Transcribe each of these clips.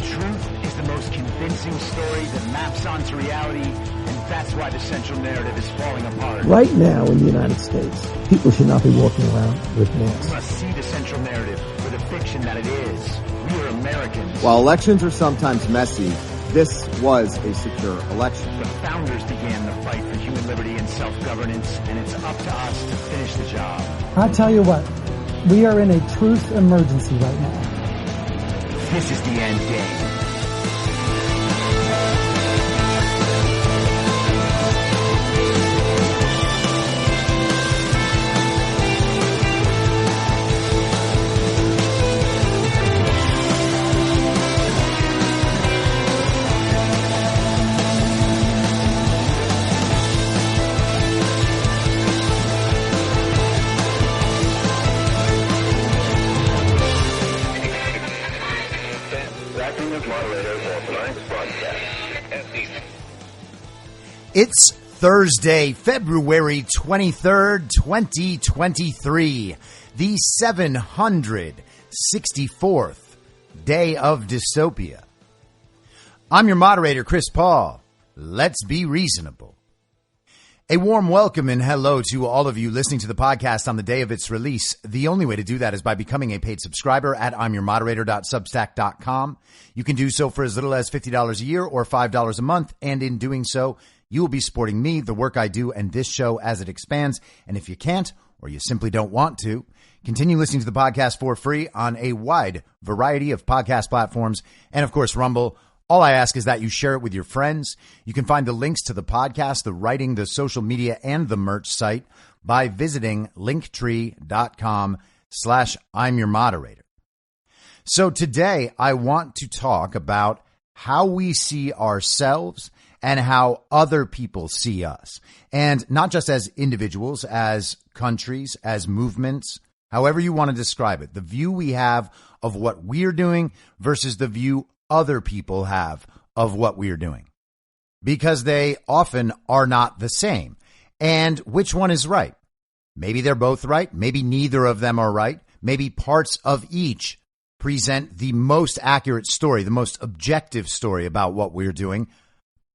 truth is the most convincing story that maps onto reality, and that's why the central narrative is falling apart. Right now in the United States, people should not be walking around with masks. We must see the central narrative for the fiction that it is. We are Americans. While elections are sometimes messy, this was a secure election. The founders began the fight for human liberty and self-governance, and it's up to us to finish the job. I'll tell you what, we are in a truth emergency right now. This is the end game. It's Thursday, February 23rd, 2023, the 764th day of dystopia. I'm your moderator, Chris Paul. Let's be reasonable. A warm welcome and hello to all of you listening to the podcast on the day of its release. The only way to do that is by becoming a paid subscriber at imyourmoderator.substack.com. You can do so for as little as $50 a year or $5 a month, and in doing so, you will be supporting me, the work I do, and this show as it expands. And if you can't, or you simply don't want to, continue listening to the podcast for free on a wide variety of podcast platforms and, of course, Rumble. All I ask is that you share it with your friends. You can find the links to the podcast, the writing, the social media, and the merch site by visiting linktree.com/I'mYourModerator. So today I want to talk about how we see ourselves and how other people see us. And not just as individuals, as countries, as movements, however you want to describe it. The view we have of what we're doing versus the view other people have of what we're doing. Because they often are not the same. And which one is right? Maybe they're both right. Maybe neither of them are right. Maybe parts of each present the most accurate story, the most objective story about what we're doing.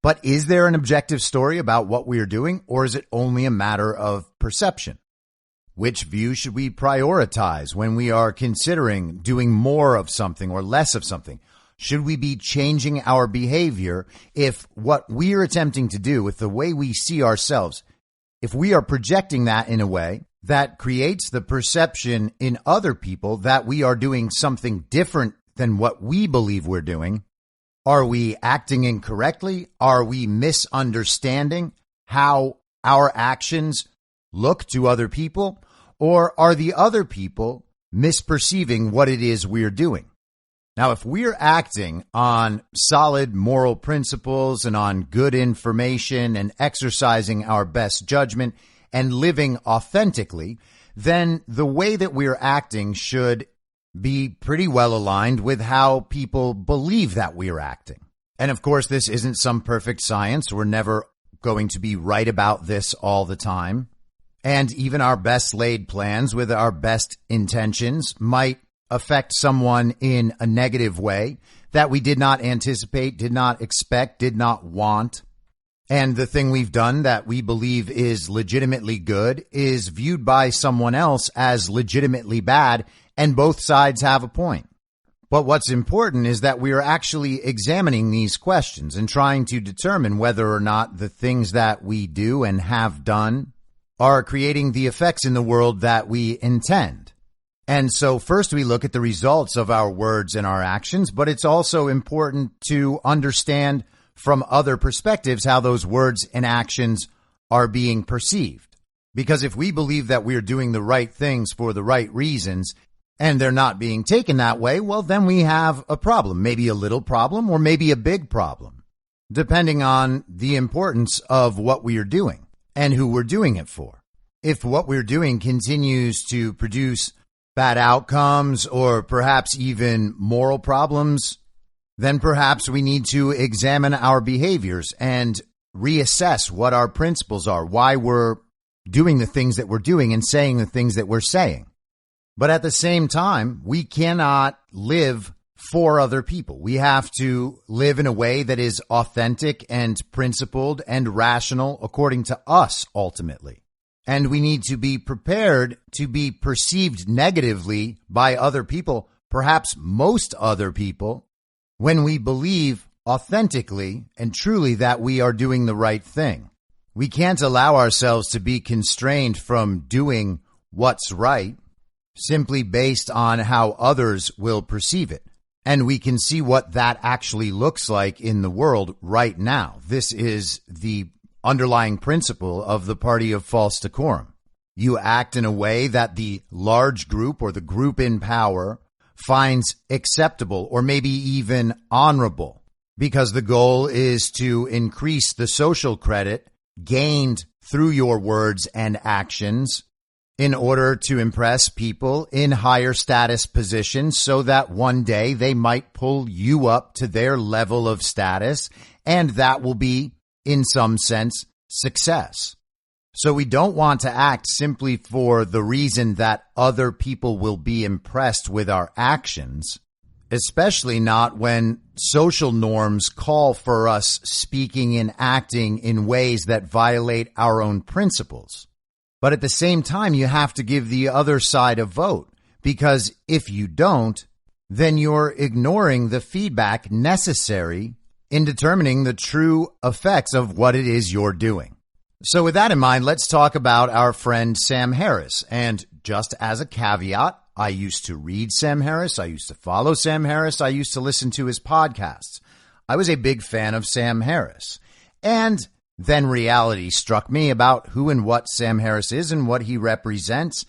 But is there an objective story about what we are doing, or is it only a matter of perception? Which view should we prioritize when we are considering doing more of something or less of something? Should we be changing our behavior if what we're attempting to do with the way we see ourselves, if we are projecting that in a way that creates the perception in other people that we are doing something different than what we believe we're doing? Are we acting incorrectly? Are we misunderstanding how our actions look to other people? Or are the other people misperceiving what it is we're doing? Now, if we're acting on solid moral principles and on good information and exercising our best judgment and living authentically, then the way that we're acting should be pretty well aligned with how people believe that we're acting. And of course, this isn't some perfect science. We're never going to be right about this all the time. And even our best laid plans with our best intentions might affect someone in a negative way that we did not anticipate, did not expect, did not want. And the thing we've done that we believe is legitimately good is viewed by someone else as legitimately bad, and both sides have a point. But what's important is that we are actually examining these questions and trying to determine whether or not the things that we do and have done are creating the effects in the world that we intend. And so first we look at the results of our words and our actions, but it's also important to understand from other perspectives how those words and actions are being perceived. Because if we believe that we're doing the right things for the right reasons and they're not being taken that way, well, then we have a problem, maybe a little problem or maybe a big problem, depending on the importance of what we are doing and who we're doing it for. If what we're doing continues to produce bad outcomes or perhaps even moral problems, then perhaps we need to examine our behaviors and reassess what our principles are, why we're doing the things that we're doing and saying the things that we're saying. But at the same time, we cannot live for other people. We have to live in a way that is authentic and principled and rational according to us, ultimately. And we need to be prepared to be perceived negatively by other people, perhaps most other people, when we believe authentically and truly that we are doing the right thing. We can't allow ourselves to be constrained from doing what's right simply based on how others will perceive it. And we can see what that actually looks like in the world right now. This is the underlying principle of the party of false decorum. You act in a way that the large group or the group in power finds acceptable or maybe even honorable, because the goal is to increase the social credit gained through your words and actions in order to impress people in higher status positions so that one day they might pull you up to their level of status, and that will be, in some sense, success. So we don't want to act simply for the reason that other people will be impressed with our actions, especially not when social norms call for us speaking and acting in ways that violate our own principles. But at the same time, you have to give the other side a vote, because if you don't, then you're ignoring the feedback necessary in determining the true effects of what it is you're doing. So with that in mind, let's talk about our friend Sam Harris. And just as a caveat, I used to read Sam Harris. I used to follow Sam Harris. I used to listen to his podcasts. I was a big fan of Sam Harris. And then reality struck me about who and what Sam Harris is and what he represents.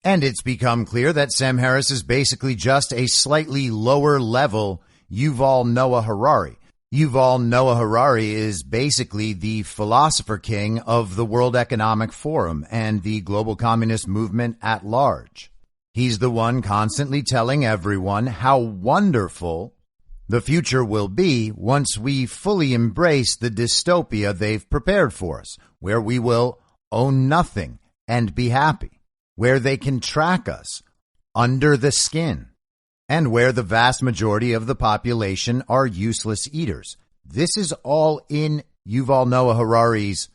And it's become clear that Sam Harris is basically just a slightly lower level Yuval Noah Harari. Yuval Noah Harari is basically the philosopher king of the World Economic Forum and the global communist movement at large. He's the one constantly telling everyone how wonderful the future will be once we fully embrace the dystopia they've prepared for us, where we will own nothing and be happy, where they can track us under the skin, and where the vast majority of the population are useless eaters. This is all in Yuval Noah Harari's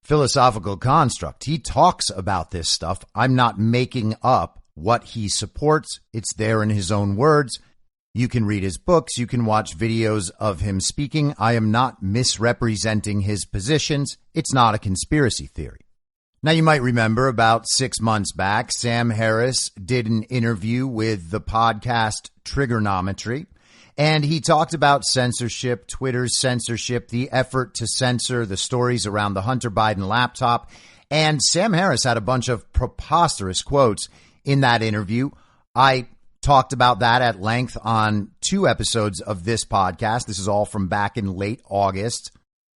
philosophical construct. He talks about this stuff. I'm not making up what he supports. It's there in his own words. You can read his books. You can watch videos of him speaking. I am not misrepresenting his positions. It's not a conspiracy theory. Now, you might remember about 6 months back, Sam Harris did an interview with the podcast Trigonometry, and he talked about censorship, Twitter's censorship, the effort to censor the stories around the Hunter Biden laptop. And Sam Harris had a bunch of preposterous quotes in that interview. I talked about that at length on 2 episodes of this podcast. This is all from back in late August.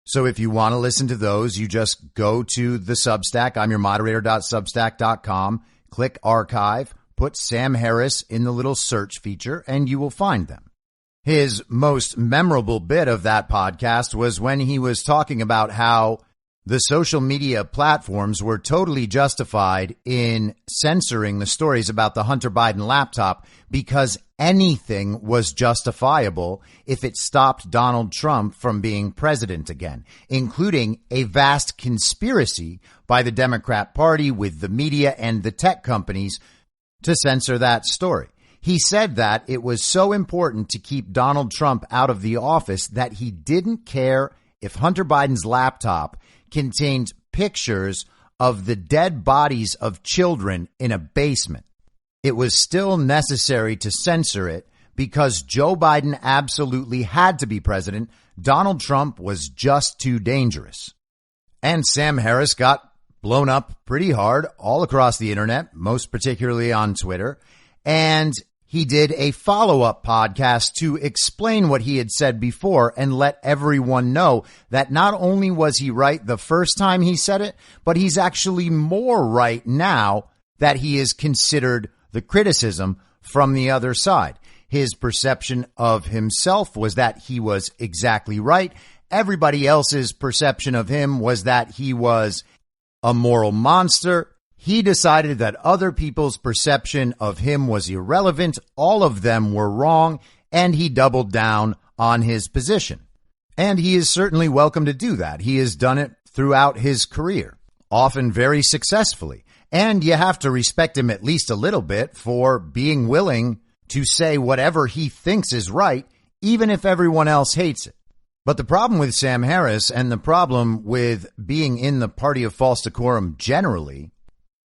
So if you want to listen to those, you just go to the Substack. I'm your moderator.substack.com. Click archive, put Sam Harris in the little search feature, and you will find them. His most memorable bit of that podcast was when he was talking about how the social media platforms were totally justified in censoring the stories about the Hunter Biden laptop because anything was justifiable if it stopped Donald Trump from being president again, including a vast conspiracy by the Democrat Party with the media and the tech companies to censor that story. He said that it was so important to keep Donald Trump out of the office that he didn't care if Hunter Biden's laptop contained pictures of the dead bodies of children in a basement. It was still necessary to censor it because Joe Biden absolutely had to be president. Donald Trump was just too dangerous. And Sam Harris got blown up pretty hard all across the internet, most particularly on Twitter. And he did a follow-up podcast to explain what he had said before and let everyone know that not only was he right the first time he said it, but he's actually more right now that he is considered the criticism from the other side. His perception of himself was that he was exactly right. Everybody else's perception of him was that he was a moral monster. He decided that other people's perception of him was irrelevant. All of them were wrong. and he doubled down on his position. And he is certainly welcome to do that. He has done it throughout his career, often very successfully. And you have to respect him at least a little bit for being willing to say whatever he thinks is right, even if everyone else hates it. But the problem with Sam Harris, and the problem with being in the party of false decorum generally,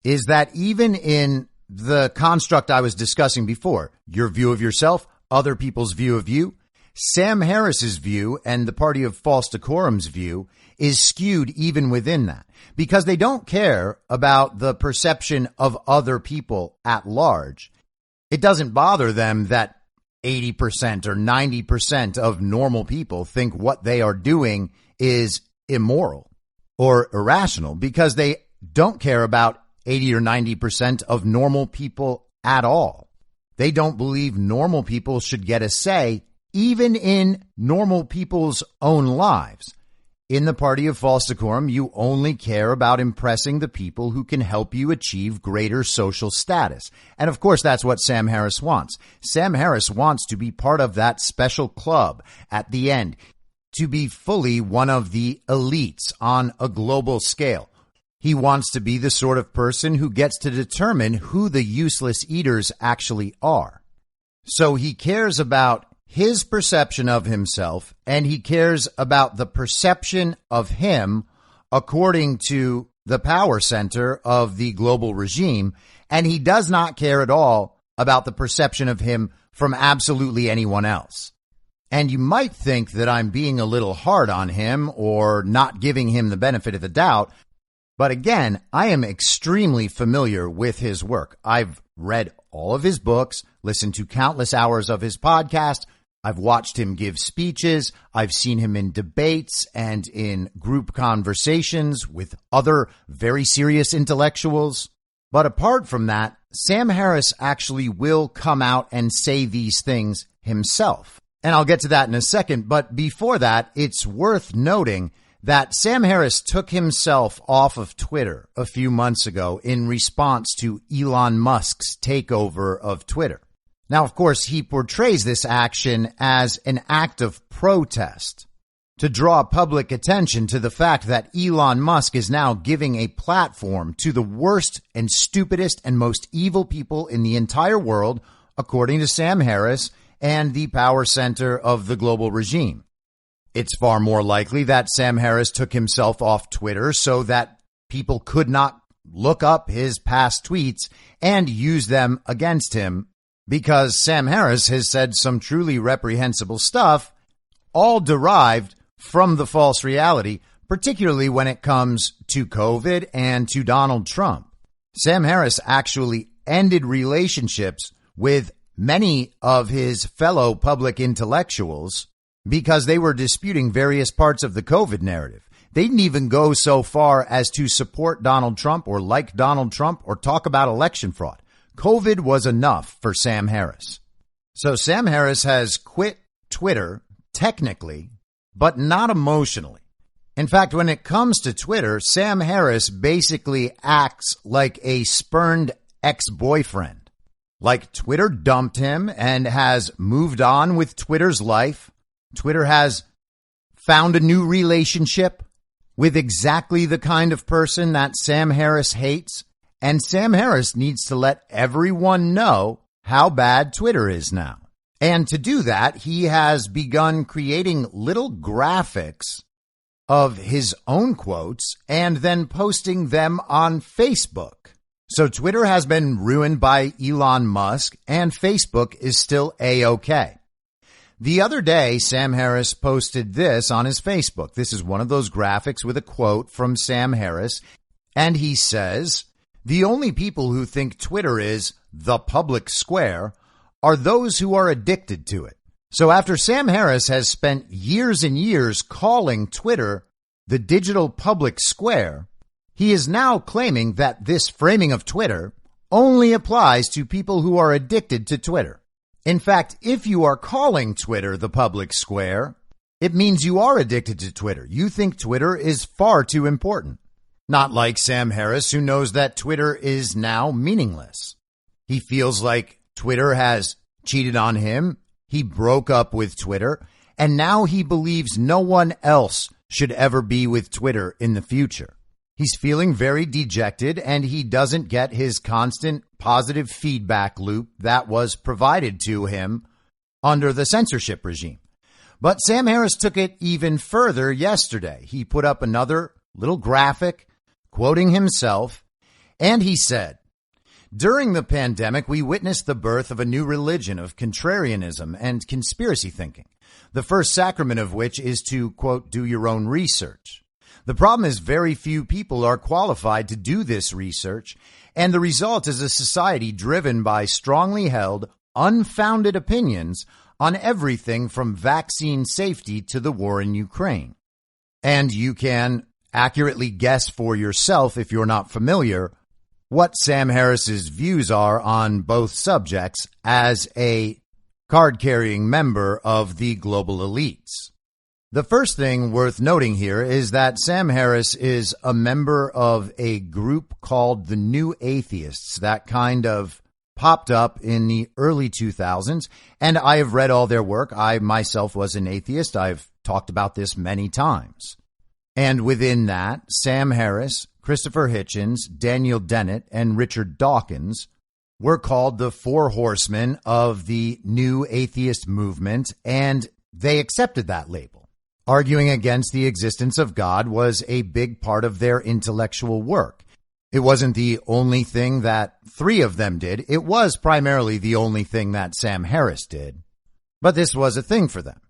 is that even in the construct I was discussing before, your view of yourself, other people's view of you, Sam Harris's view and the party of false decorum's view is skewed even within that, because they don't care about the perception of other people at large. It doesn't bother them that 80% or 90% of normal people think what they are doing is immoral or irrational, because they don't care about 80 or 90% of normal people at all. They don't believe normal people should get a say even in normal people's own lives. In the party of false decorum, you only care about impressing the people who can help you achieve greater social status. And of course, that's what Sam Harris wants. Sam Harris wants to be part of that special club at the end, to be fully one of the elites on a global scale. He wants to be the sort of person who gets to determine who the useless eaters actually are. So he cares about his perception of himself, and he cares about the perception of him according to the power center of the global regime, and he does not care at all about the perception of him from absolutely anyone else. And you might think that I'm being a little hard on him or not giving him the benefit of the doubt, but again, I am extremely familiar with his work. I've read all of his books, listened to countless hours of his podcast. I've watched him give speeches. I've seen him in debates and in group conversations with other very serious intellectuals. But apart from that, Sam Harris actually will come out and say these things himself. And I'll get to that in a second. But before that, it's worth noting that Sam Harris took himself off of Twitter a few months ago in response to Elon Musk's takeover of Twitter. Now, of course, he portrays this action as an act of protest to draw public attention to the fact that Elon Musk is now giving a platform to the worst and stupidest and most evil people in the entire world, according to Sam Harris and the power center of the global regime. It's far more likely that Sam Harris took himself off Twitter so that people could not look up his past tweets and use them against him, because Sam Harris has said some truly reprehensible stuff, all derived from the false reality, particularly when it comes to COVID and to Donald Trump. Sam Harris actually ended relationships with many of his fellow public intellectuals because they were disputing various parts of the COVID narrative. They didn't even go so far as to support Donald Trump or like Donald Trump or talk about election fraud. COVID was enough for Sam Harris. So Sam Harris has quit Twitter, technically, but not emotionally. In fact, when it comes to Twitter, Sam Harris basically acts like a spurned ex-boyfriend. Like Twitter dumped him and has moved on with Twitter's life. Twitter has found a new relationship with exactly the kind of person that Sam Harris hates. And Sam Harris needs to let everyone know how bad Twitter is now. And to do that, he has begun creating little graphics of his own quotes and then posting them on Facebook. So Twitter has been ruined by Elon Musk, and Facebook is still A-OK. The other day, Sam Harris posted this on his Facebook. This is one of those graphics with a quote from Sam Harris, and he says, "The only people who think Twitter is the public square are those who are addicted to it." So after Sam Harris has spent years and years calling Twitter the digital public square, he is now claiming that this framing of Twitter only applies to people who are addicted to Twitter. In fact, if you are calling Twitter the public square, it means you are addicted to Twitter. You think Twitter is far too important. Not like Sam Harris, who knows that Twitter is now meaningless. He feels like Twitter has cheated on him. He broke up with Twitter, and now he believes no one else should ever be with Twitter in the future. He's feeling very dejected, and he doesn't get his constant positive feedback loop that was provided to him under the censorship regime. But Sam Harris took it even further yesterday. He put up another little graphic quoting himself, and he said, "During the pandemic, we witnessed the birth of a new religion of contrarianism and conspiracy thinking, the first sacrament of which is to, quote, do your own research. The problem is very few people are qualified to do this research, and the result is a society driven by strongly held, unfounded opinions on everything from vaccine safety to the war in Ukraine." And you can accurately guess for yourself, if you're not familiar, what Sam Harris's views are on both subjects as a card-carrying member of the global elites. The first thing worth noting here is that Sam Harris is a member of a group called the New Atheists that kind of popped up in the early 2000s, and I have read all their work. I myself was an atheist. I've talked about this many times. And within that, Sam Harris, Christopher Hitchens, Daniel Dennett, and Richard Dawkins were called the Four Horsemen of the New Atheist movement, and they accepted that label. Arguing against the existence of God was a big part of their intellectual work. It wasn't the only thing that three of them did. It was primarily the only thing that Sam Harris did. But this was a thing for them.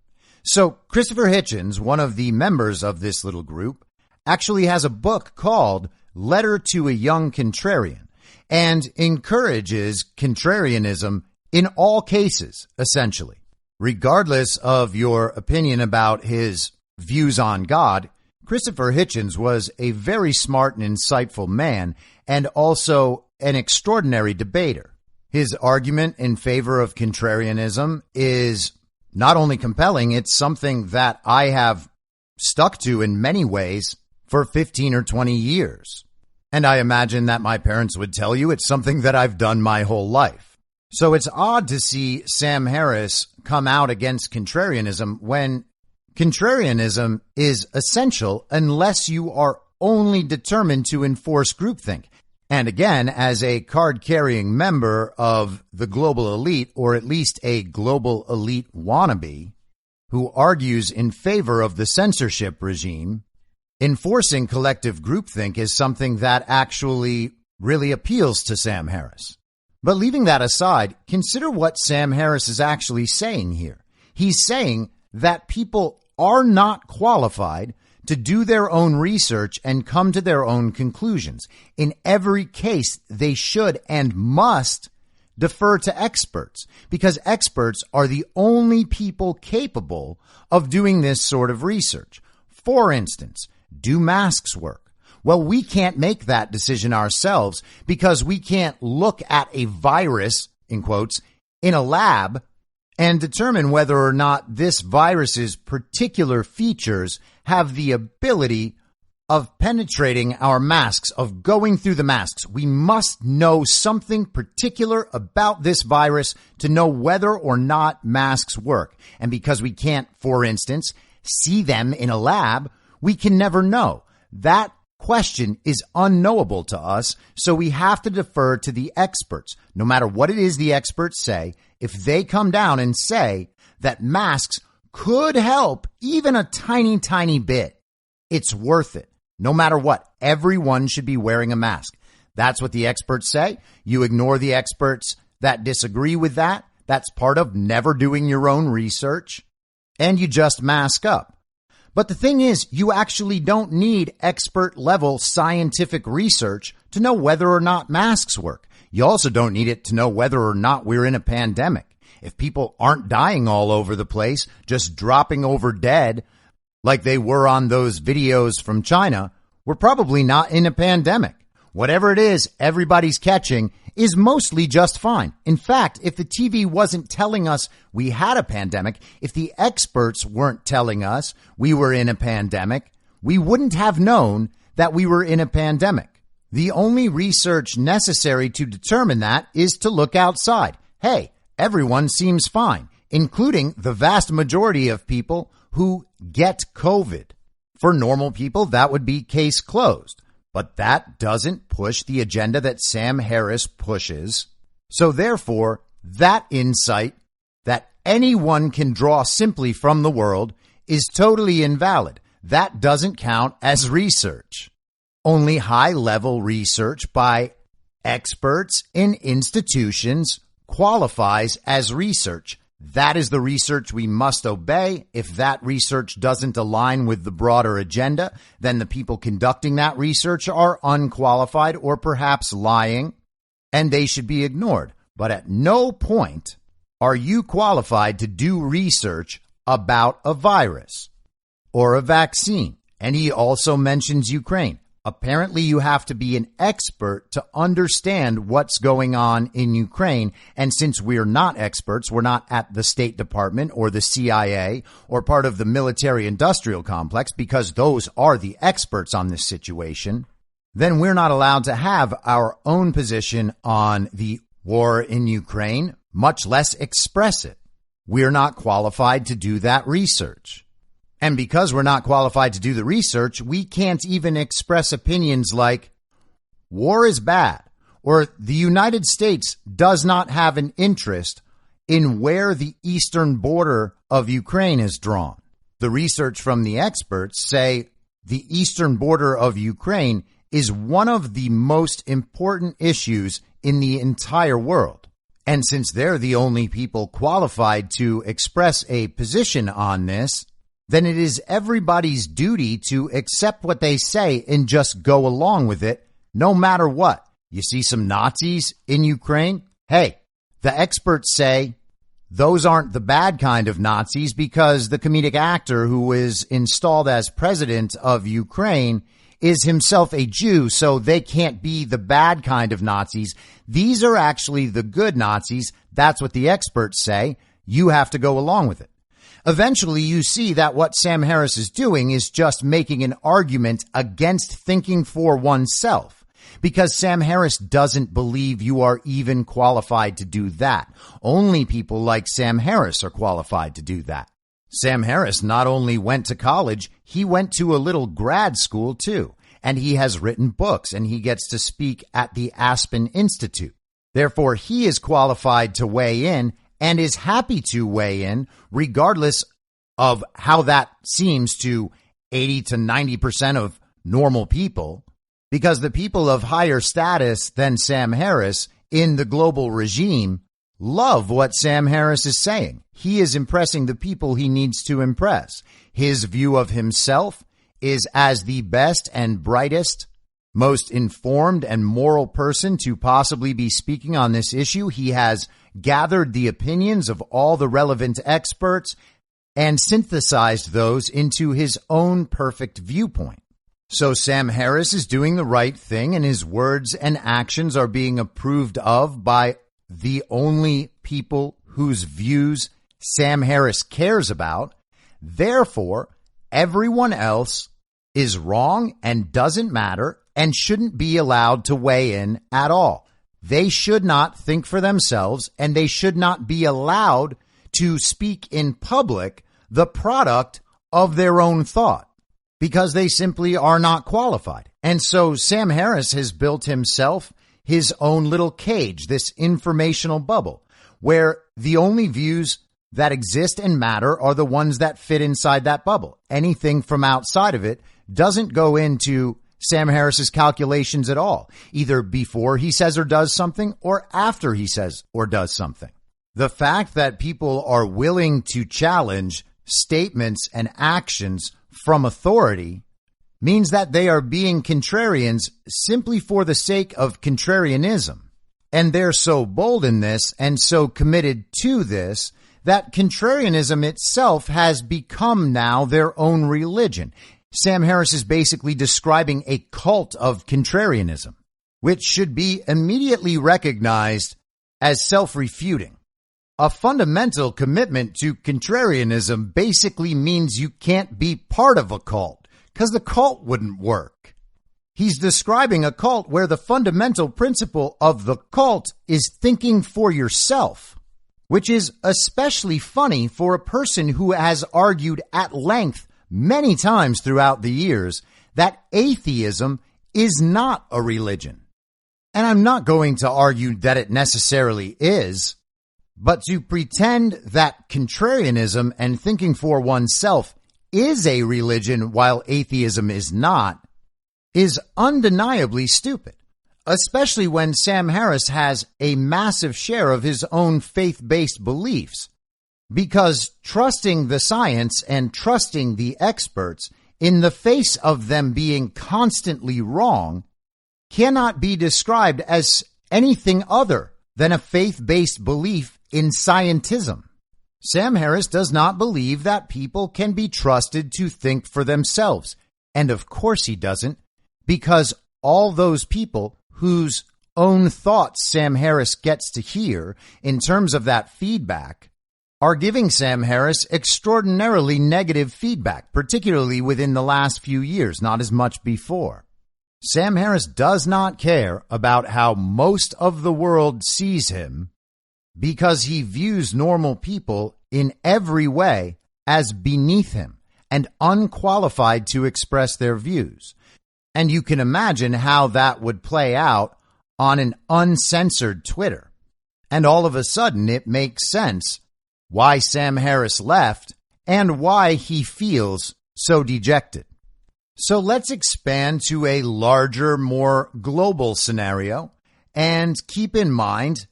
So Christopher Hitchens, one of the members of this little group, actually has a book called Letter to a Young Contrarian and encourages contrarianism in all cases, essentially. Regardless of your opinion about his views on God, Christopher Hitchens was a very smart and insightful man and also an extraordinary debater. His argument in favor of contrarianism is not only compelling, it's something that I have stuck to in many ways for 15 or 20 years. And I imagine that my parents would tell you it's something that I've done my whole life. So it's odd to see Sam Harris come out against contrarianism when contrarianism is essential unless you are only determined to enforce groupthink. And again, as a card-carrying member of the global elite, or at least a global elite wannabe, who argues in favor of the censorship regime, enforcing collective groupthink is something that actually really appeals to Sam Harris. But leaving that aside, consider what Sam Harris is actually saying here. He's saying that people are not qualified to do their own research and come to their own conclusions. In every case, they should and must defer to experts because experts are the only people capable of doing this sort of research. For instance, do masks work? Well, we can't make that decision ourselves because we can't look at a virus, in quotes, in a lab and determine whether or not this virus's particular features have the ability of penetrating our masks, of going through the masks. We must know something particular about this virus to know whether or not masks work. And because we can't, for instance, see them in a lab, we can never know. That question is unknowable to us, so we have to defer to the experts. No matter what it is the experts say, if they come down and say that masks could help even a tiny, tiny bit, it's worth it. No matter what, everyone should be wearing a mask. That's what the experts say. You ignore the experts that disagree with that. That's part of never doing your own research, and you just mask up. But the thing is, you actually don't need expert-level scientific research to know whether or not masks work. You also don't need it to know whether or not we're in a pandemic. If people aren't dying all over the place, just dropping over dead like they were on those videos from China, we're probably not in a pandemic. Whatever it is everybody's catching is mostly just fine. In fact, if the TV wasn't telling us we had a pandemic, if the experts weren't telling us we were in a pandemic, we wouldn't have known that we were in a pandemic. The only research necessary to determine that is to look outside. Hey, everyone seems fine. including the vast majority of people who get COVID. For normal people, that would be case closed. But that doesn't push the agenda that Sam Harris pushes. So therefore, that insight that anyone can draw simply from the world is totally invalid. That doesn't count as research. Only high-level research by experts in institutions qualifies as research. That is the research we must obey. If that research doesn't align with the broader agenda, then the people conducting that research are unqualified or perhaps lying, and they should be ignored. But at no point are you qualified to do research about a virus or a vaccine. And he also mentions Ukraine. Apparently, you have to be an expert to understand what's going on in Ukraine. And since we're not experts, we're not at the State Department or the CIA or part of the military-industrial complex, because those are the experts on this situation, then we're not allowed to have our own position on the war in Ukraine, much less express it. We're not qualified to do that research. And because we're not qualified to do the research, we can't even express opinions like war is bad or the United States does not have an interest in where the eastern border of Ukraine is drawn. The research from the experts say the eastern border of Ukraine is one of the most important issues in the entire world. And since they're the only people qualified to express a position on this, then it is everybody's duty to accept what they say and just go along with it, no matter what. You see some Nazis in Ukraine? Hey, the experts say those aren't the bad kind of Nazis because the comedic actor who is installed as president of Ukraine is himself a Jew, so they can't be the bad kind of Nazis. These are actually the good Nazis. That's what the experts say. You have to go along with it. Eventually, you see that what Sam Harris is doing is just making an argument against thinking for oneself, because Sam Harris doesn't believe you are even qualified to do that. Only people like Sam Harris are qualified to do that. Sam Harris not only went to college, he went to a little grad school too, and he has written books, and he gets to speak at the Aspen Institute. Therefore, he is qualified to weigh in and is happy to weigh in, regardless of how that seems to 80 to 90% of normal people, because the people of higher status than Sam Harris in the global regime love what Sam Harris is saying. He is impressing the people he needs to impress. His view of himself is as the best and brightest, most informed and moral person to possibly be speaking on this issue. He has gathered the opinions of all the relevant experts and synthesized those into his own perfect viewpoint. So Sam Harris is doing the right thing, and his words and actions are being approved of by the only people whose views Sam Harris cares about. Therefore, everyone else is wrong and doesn't matter and shouldn't be allowed to weigh in at all. They should not think for themselves, and they should not be allowed to speak in public the product of their own thought, because they simply are not qualified. And so Sam Harris has built himself his own little cage, this informational bubble, where the only views that exist and matter are the ones that fit inside that bubble. Anything from outside of it doesn't go into Sam Harris's calculations at all, either before he says or does something or after he says or does something. The fact that people are willing to challenge statements and actions from authority means that they are being contrarians simply for the sake of contrarianism. And they're so bold in this and so committed to this that contrarianism itself has become now their own religion. Sam Harris is basically describing a cult of contrarianism, which should be immediately recognized as self-refuting. A fundamental commitment to contrarianism basically means you can't be part of a cult, because the cult wouldn't work. He's describing a cult where the fundamental principle of the cult is thinking for yourself, which is especially funny for a person who has argued at length many times throughout the years that atheism is not a religion. And I'm not going to argue that it necessarily is, but to pretend that contrarianism and thinking for oneself is a religion while atheism is not is undeniably stupid, especially when Sam Harris has a massive share of his own faith-based beliefs. Because trusting the science and trusting the experts in the face of them being constantly wrong cannot be described as anything other than a faith-based belief in scientism. Sam Harris does not believe that people can be trusted to think for themselves. And of course he doesn't, because all those people whose own thoughts Sam Harris gets to hear in terms of that feedback are giving Sam Harris extraordinarily negative feedback, particularly within the last few years, not as much before. Sam Harris does not care about how most of the world sees him because he views normal people in every way as beneath him and unqualified to express their views. And you can imagine how that would play out on an uncensored Twitter. And all of a sudden, it makes sense why Sam Harris left and why he feels so dejected. So let's expand to a larger, more global scenario and keep in mind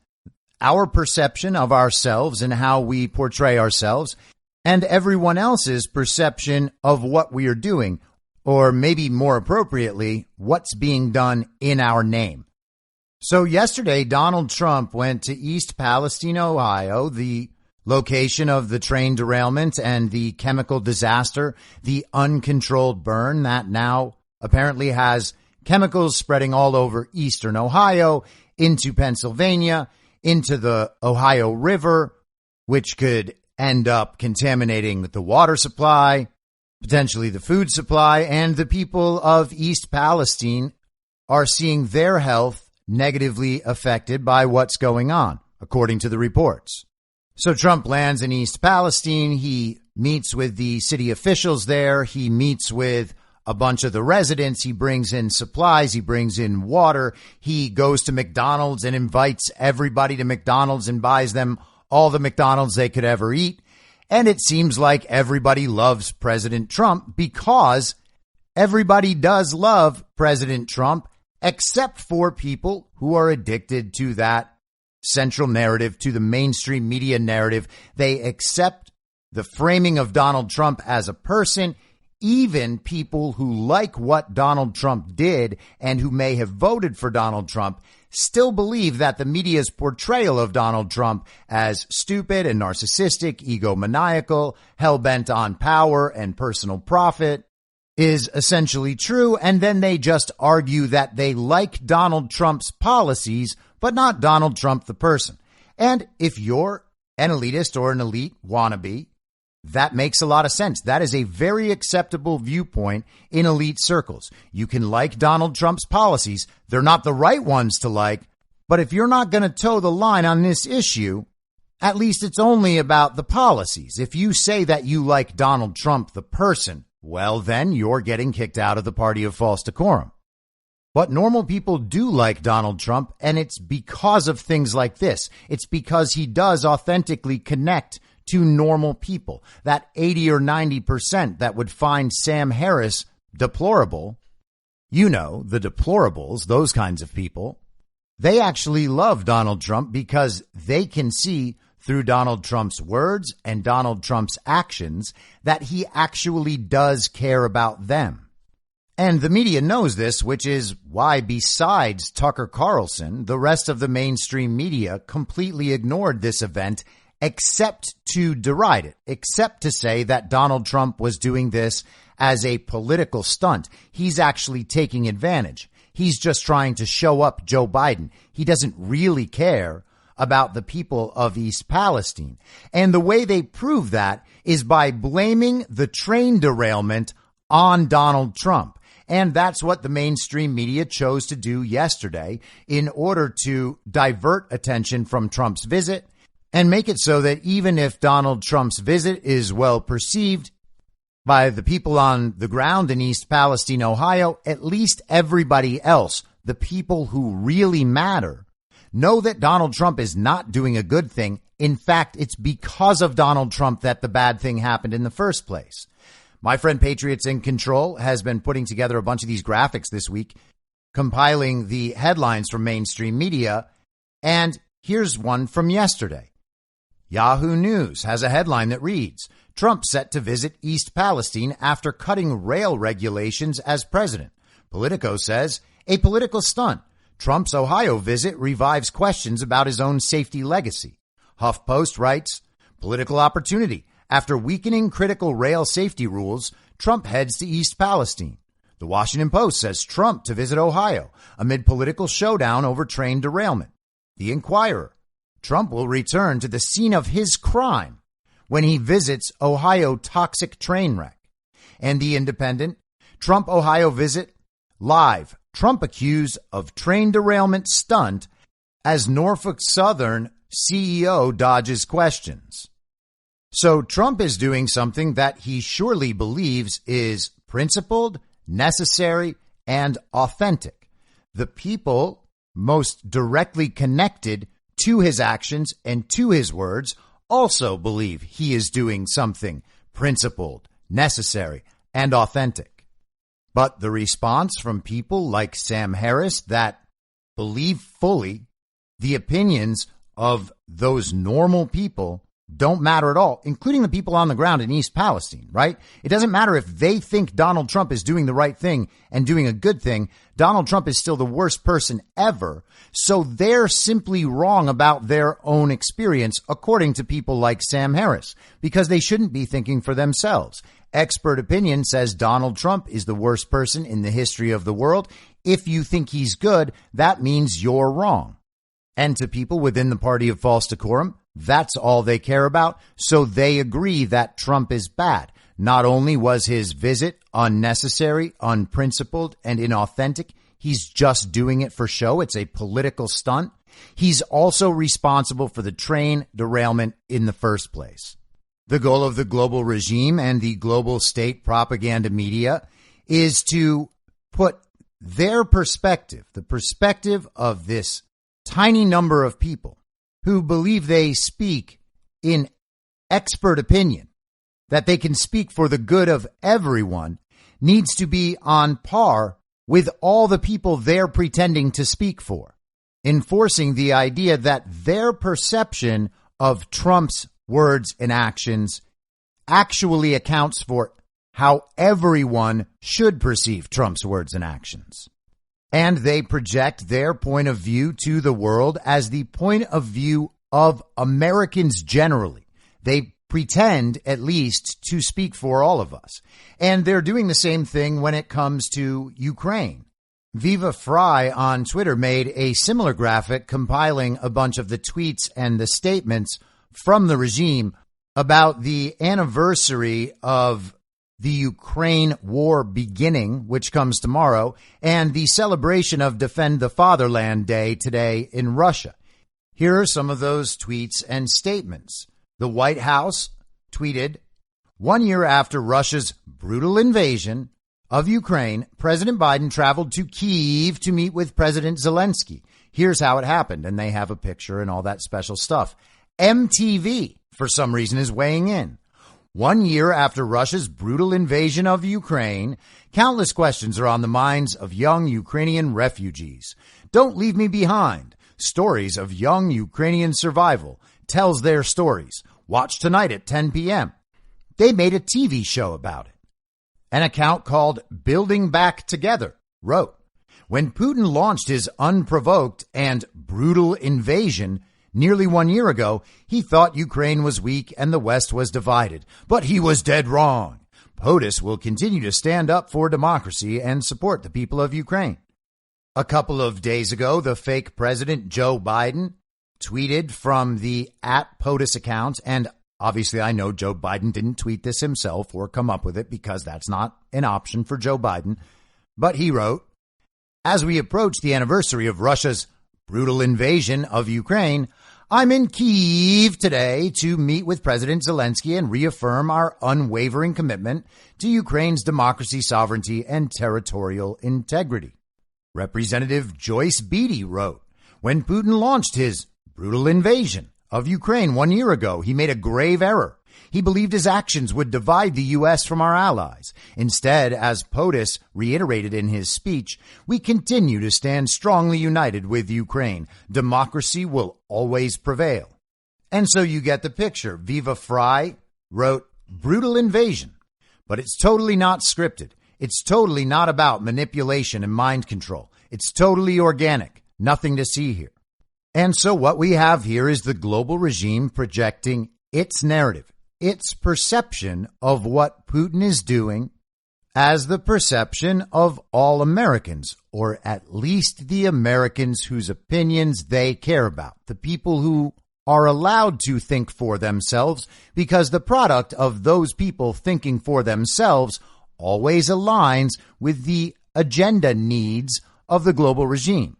our perception of ourselves and how we portray ourselves and everyone else's perception of what we are doing, or maybe more appropriately, what's being done in our name. So yesterday, Donald Trump went to East Palestine, Ohio, the location of the train derailment and the chemical disaster, the uncontrolled burn that now apparently has chemicals spreading all over eastern Ohio, into Pennsylvania, into the Ohio River, which could end up contaminating the water supply, potentially the food supply, and the people of East Palestine are seeing their health negatively affected by what's going on, according to the reports. So Trump lands in East Palestine. He meets with the city officials there. He meets with a bunch of the residents. He brings in supplies. He brings in water. He goes to McDonald's and invites everybody to McDonald's and buys them all the McDonald's they could ever eat. And it seems like everybody loves President Trump because everybody does love President Trump, except for people who are addicted to that central narrative, to the mainstream media narrative. They accept the framing of Donald Trump as a person. Even people who like what Donald Trump did and who may have voted for Donald Trump still believe that the media's portrayal of Donald Trump as stupid and narcissistic, egomaniacal, hell-bent on power and personal profit is essentially true. And then they just argue that they like Donald Trump's policies, but not Donald Trump the person. And if you're an elitist or an elite wannabe, that makes a lot of sense. That is a very acceptable viewpoint in elite circles. You can like Donald Trump's policies. They're not the right ones to like. But if you're not going to toe the line on this issue, at least it's only about the policies. If you say that you like Donald Trump the person, well, then you're getting kicked out of the party of false decorum. But normal people do like Donald Trump, and it's because of things like this. It's because he does authentically connect to normal people. That 80 or 90% that would find Sam Harris deplorable, you know, the deplorables, those kinds of people, they actually love Donald Trump because they can see through Donald Trump's words and Donald Trump's actions that he actually does care about them. And the media knows this, which is why, besides Tucker Carlson, the rest of the mainstream media completely ignored this event except to deride it, except to say that Donald Trump was doing this as a political stunt. He's actually taking advantage. He's just trying to show up Joe Biden. He doesn't really care about the people of East Palestine. And the way they prove that is by blaming the train derailment on Donald Trump. And that's what the mainstream media chose to do yesterday in order to divert attention from Trump's visit and make it so that even if Donald Trump's visit is well perceived by the people on the ground in East Palestine, Ohio, at least everybody else, the people who really matter, know that Donald Trump is not doing a good thing. In fact, it's because of Donald Trump that the bad thing happened in the first place. My friend Patriots in Control has been putting together a bunch of these graphics this week, compiling the headlines from mainstream media. And here's one from yesterday. Yahoo News has a headline that reads, Trump set to visit East Palestine after cutting rail regulations as president. Politico says, a political stunt. Trump's Ohio visit revives questions about his own safety legacy. HuffPost writes, political opportunity. After weakening critical rail safety rules, Trump heads to East Palestine. The Washington Post says Trump to visit Ohio amid political showdown over train derailment. The Inquirer, Trump will return to the scene of his crime when he visits Ohio toxic train wreck. And The Independent, Trump Ohio visit live. Trump accused of train derailment stunt as Norfolk Southern CEO dodges questions. So Trump is doing something that he surely believes is principled, necessary, and authentic. The people most directly connected to his actions and to his words also believe he is doing something principled, necessary, and authentic. But the response from people like Sam Harris that believe fully the opinions of those normal people don't matter at all, including the people on the ground in East Palestine, right? It doesn't matter if they think Donald Trump is doing the right thing and doing a good thing. Donald Trump is still the worst person ever. So they're simply wrong about their own experience, according to people like Sam Harris, because they shouldn't be thinking for themselves. Expert opinion says Donald Trump is the worst person in the history of the world. If you think he's good, that means you're wrong. And to people within the party of false decorum, that's all they care about. So they agree that Trump is bad. Not only was his visit unnecessary, unprincipled, and inauthentic, he's just doing it for show. It's a political stunt. He's also responsible for the train derailment in the first place. The goal of the global regime and the global state propaganda media is to put their perspective, the perspective of this tiny number of people who believe they speak in expert opinion, that they can speak for the good of everyone, needs to be on par with all the people they're pretending to speak for, enforcing the idea that their perception of Trump's words and actions actually accounts for how everyone should perceive Trump's words and actions. And they project their point of view to the world as the point of view of Americans generally. They pretend, at least, to speak for all of us. And they're doing the same thing when it comes to Ukraine. Viva Fry on Twitter made a similar graphic compiling a bunch of the tweets and the statements from the regime about the anniversary of the Ukraine war beginning, which comes tomorrow, and the celebration of Defend the Fatherland Day today in Russia. Here are some of those tweets and statements. The White House tweeted, 1 year after Russia's brutal invasion of Ukraine, President Biden traveled to Kyiv to meet with President Zelensky. Here's how it happened. And they have a picture and all that special stuff. MTV, for some reason, is weighing in. 1 year after Russia's brutal invasion of Ukraine, countless questions are on the minds of young Ukrainian refugees. Don't leave me behind. Stories of young Ukrainian survival tells their stories. Watch tonight at 10 p.m. They made a TV show about it. An account called Building Back Together wrote, when Putin launched his unprovoked and brutal invasion nearly 1 year ago, he thought Ukraine was weak and the West was divided. But he was dead wrong. POTUS will continue to stand up for democracy and support the people of Ukraine. A couple of days ago, the fake President Joe Biden tweeted from the @POTUS account, and obviously I know Joe Biden didn't tweet this himself or come up with it because that's not an option for Joe Biden. But he wrote, as we approach the anniversary of Russia's brutal invasion of Ukraine, I'm in Kyiv today to meet with President Zelensky and reaffirm our unwavering commitment to Ukraine's democracy, sovereignty, and territorial integrity. Representative Joyce Beatty wrote, when Putin launched his brutal invasion of Ukraine 1 year ago, he made a grave error. He believed his actions would divide the U.S. from our allies. Instead, as POTUS reiterated in his speech, we continue to stand strongly united with Ukraine. Democracy will always prevail. And so you get the picture. Viva Frei wrote, brutal invasion. But it's totally not scripted. It's totally not about manipulation and mind control. It's totally organic. Nothing to see here. And so what we have here is the global regime projecting its narrative, its perception of what Putin is doing as the perception of all Americans, or at least the Americans whose opinions they care about, the people who are allowed to think for themselves, because the product of those people thinking for themselves always aligns with the agenda needs of the global regime.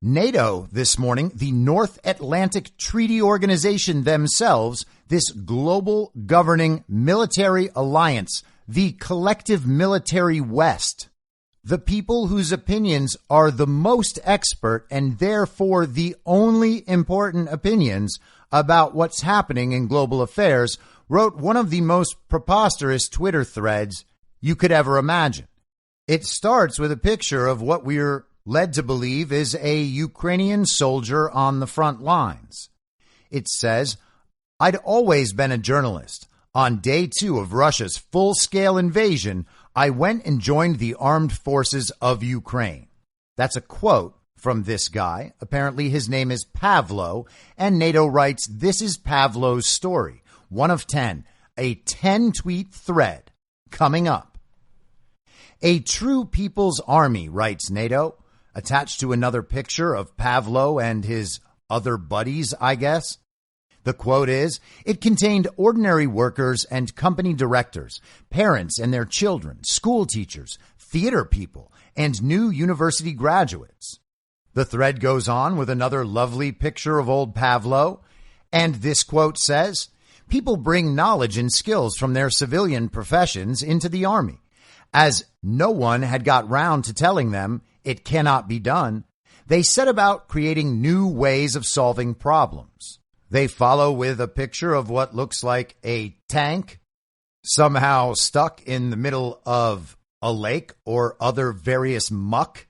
NATO this morning, the North Atlantic Treaty Organization themselves, this global governing military alliance, the collective military West, the people whose opinions are the most expert and therefore the only important opinions about what's happening in global affairs, wrote one of the most preposterous Twitter threads you could ever imagine. It starts with a picture of what we're led to believe is a Ukrainian soldier on the front lines. It says, I'd always been a journalist. On day 2 of Russia's full-scale invasion, I went and joined the armed forces of Ukraine. That's a quote from this guy. Apparently his name is Pavlo, and NATO writes, this is Pavlo's story. 1 of 10, a 10-tweet thread coming up. A true people's army, writes NATO, attached to another picture of Pavlo and his other buddies, I guess. The quote is, it contained ordinary workers and company directors, parents and their children, school teachers, theater people, and new university graduates. The thread goes on with another lovely picture of old Pavlo, and this quote says, people bring knowledge and skills from their civilian professions into the army. As no one had got round to telling them it cannot be done, they set about creating new ways of solving problems. They follow with a picture of what looks like a tank somehow stuck in the middle of a lake or other various muck.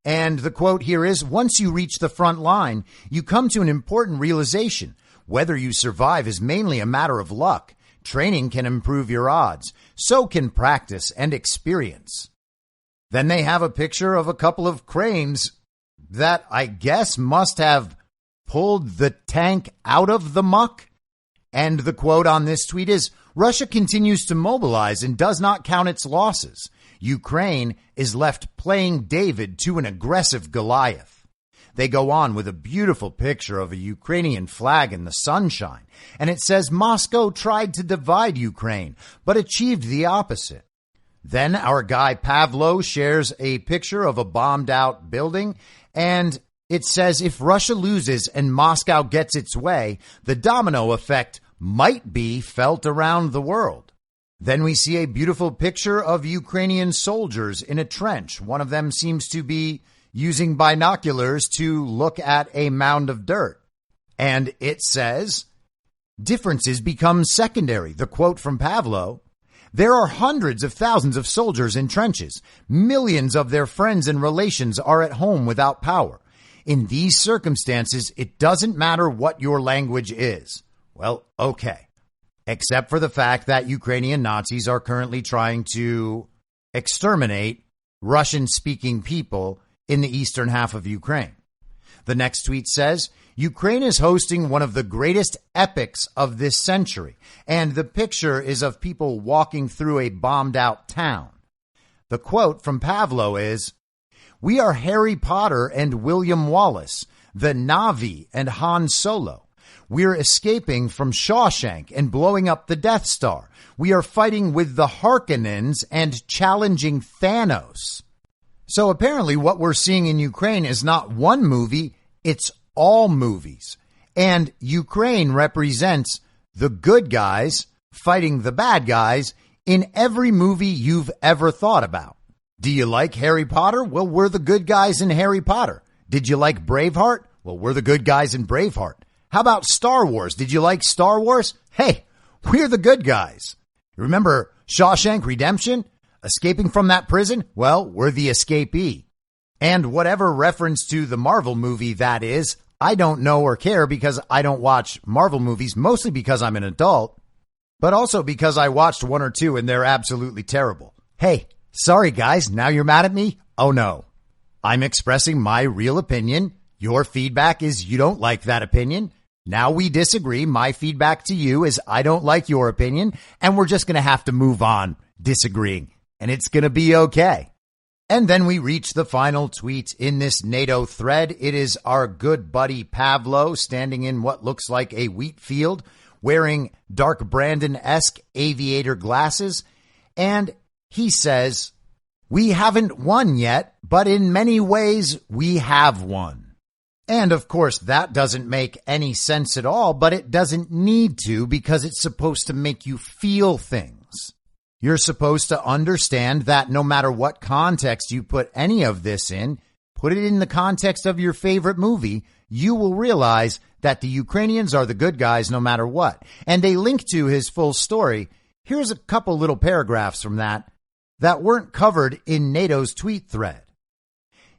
And the quote here is, once you reach the front line, you come to an important realization. Whether you survive is mainly a matter of luck. Training can improve your odds. So can practice and experience. Then they have a picture of a couple of cranes that I guess must have pulled the tank out of the muck. And the quote on this tweet is, Russia continues to mobilize and does not count its losses. Ukraine is left playing David to an aggressive Goliath. They go on with a beautiful picture of a Ukrainian flag in the sunshine, and it says Moscow tried to divide Ukraine, but achieved the opposite. Then our guy Pavlo shares a picture of a bombed out building, and it says if Russia loses and Moscow gets its way, the domino effect might be felt around the world. Then we see a beautiful picture of Ukrainian soldiers in a trench. One of them seems to be using binoculars to look at a mound of dirt. And it says, differences become secondary. The quote from Pavlo, there are hundreds of thousands of soldiers in trenches. Millions of their friends and relations are at home without power. In these circumstances, it doesn't matter what your language is. Well, okay. Except for the fact that Ukrainian Nazis are currently trying to exterminate Russian-speaking people in the eastern half of Ukraine. The next tweet says, Ukraine is hosting one of the greatest epics of this century, and the picture is of people walking through a bombed-out town. The quote from Pavlo is, we are Harry Potter and William Wallace, the Na'vi and Han Solo. We're escaping from Shawshank and blowing up the Death Star. We are fighting with the Harkonnens and challenging Thanos. So apparently what we're seeing in Ukraine is not one movie, it's all movies. And Ukraine represents the good guys fighting the bad guys in every movie you've ever thought about. Do you like Harry Potter? Well, we're the good guys in Harry Potter. Did you like Braveheart? Well, we're the good guys in Braveheart. How about Star Wars? Did you like Star Wars? Hey, we're the good guys. Remember Shawshank Redemption? Escaping from that prison? Well, we're the escapee. And whatever reference to the Marvel movie that is, I don't know or care because I don't watch Marvel movies, mostly because I'm an adult, but also because I watched one or two and they're absolutely terrible. Hey, sorry guys, now you're mad at me? Oh no. I'm expressing my real opinion. Your feedback is you don't like that opinion. Now we disagree. My feedback to you is I don't like your opinion, and we're just going to have to move on disagreeing, and it's going to be okay. And then we reach the final tweet in this NATO thread. It is our good buddy Pavlo standing in what looks like a wheat field, wearing Dark Brandon-esque aviator glasses, and he says, "We haven't won yet, but in many ways we have won." And of course, that doesn't make any sense at all, but it doesn't need to because it's supposed to make you feel things. You're supposed to understand that no matter what context you put any of this in, put it in the context of your favorite movie, you will realize that the Ukrainians are the good guys no matter what. And a link to his full story. Here's a couple little paragraphs from that weren't covered in NATO's tweet thread.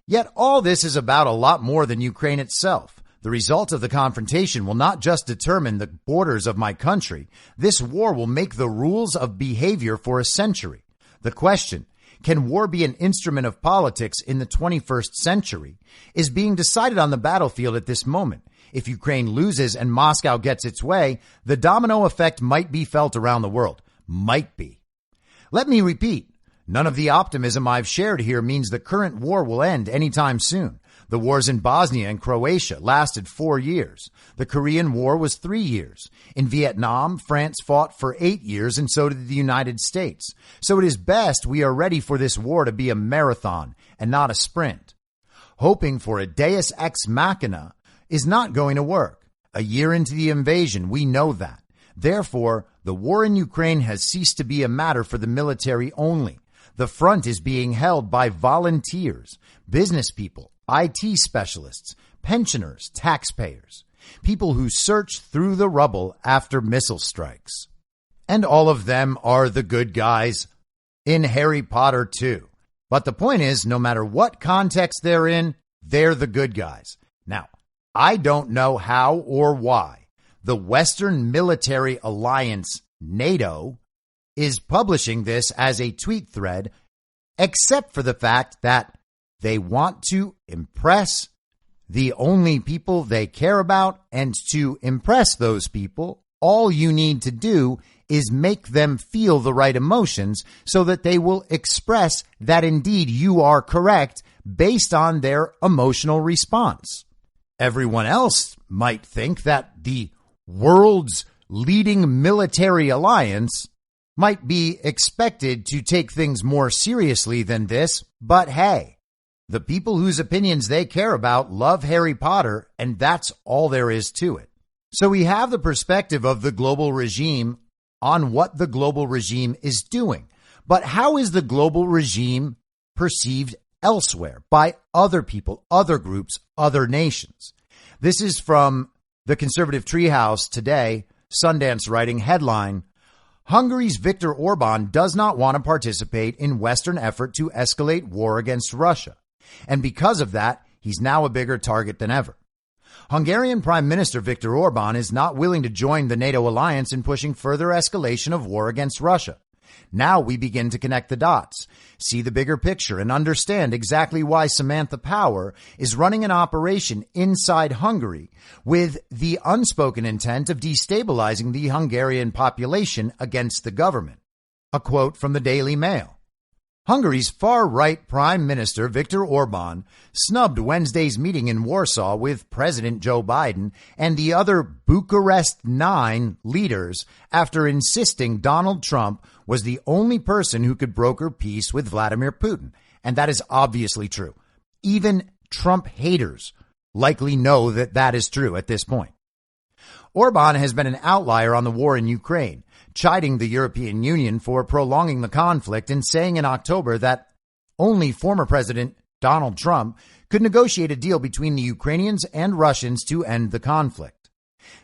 Yet all this is about a lot more than Ukraine itself. The result of the confrontation will not just determine the borders of my country. This war will make the rules of behavior for a century. The question, can war be an instrument of politics in the 21st century, is being decided on the battlefield at this moment. If Ukraine loses and Moscow gets its way, the domino effect might be felt around the world. Might be. Let me repeat. None of the optimism I've shared here means the current war will end anytime soon. The wars in Bosnia and Croatia lasted 4 years. The Korean War was 3 years. In Vietnam, France fought for 8 years, and so did the United States. So it is best we are ready for this war to be a marathon and not a sprint. Hoping for a deus ex machina is not going to work. A year into the invasion, we know that. Therefore, the war in Ukraine has ceased to be a matter for the military only. The front is being held by volunteers, business people, IT specialists, pensioners, taxpayers, people who search through the rubble after missile strikes. And all of them are the good guys in Harry Potter too. But the point is, no matter what context they're in, they're the good guys. Now, I don't know how or why the Western Military Alliance, NATO, is publishing this as a tweet thread, except for the fact that they want to impress the only people they care about, and to impress those people, all you need to do is make them feel the right emotions so that they will express that indeed you are correct based on their emotional response. Everyone else might think that the world's leading military alliance might be expected to take things more seriously than this, but hey, the people whose opinions they care about love Harry Potter, and that's all there is to it. So we have the perspective of the global regime on what the global regime is doing. But how is the global regime perceived elsewhere by other people, other groups, other nations? This is from the Conservative Treehouse today, Sundance writing headline, Hungary's Viktor Orban does not want to participate in Western effort to escalate war against Russia. And because of that, he's now a bigger target than ever. Hungarian Prime Minister Viktor Orban is not willing to join the NATO alliance in pushing further escalation of war against Russia. Now we begin to connect the dots, see the bigger picture, and understand exactly why Samantha Power is running an operation inside Hungary with the unspoken intent of destabilizing the Hungarian population against the government. A quote from the Daily Mail. Hungary's far-right Prime Minister Viktor Orban snubbed Wednesday's meeting in Warsaw with President Joe Biden and the other Bucharest 9 leaders after insisting Donald Trump was the only person who could broker peace with Vladimir Putin. And that is obviously true. Even Trump haters likely know that that is true at this point. Orban has been an outlier on the war in Ukraine, chiding the European Union for prolonging the conflict and saying in October that only former President Donald Trump could negotiate a deal between the Ukrainians and Russians to end the conflict.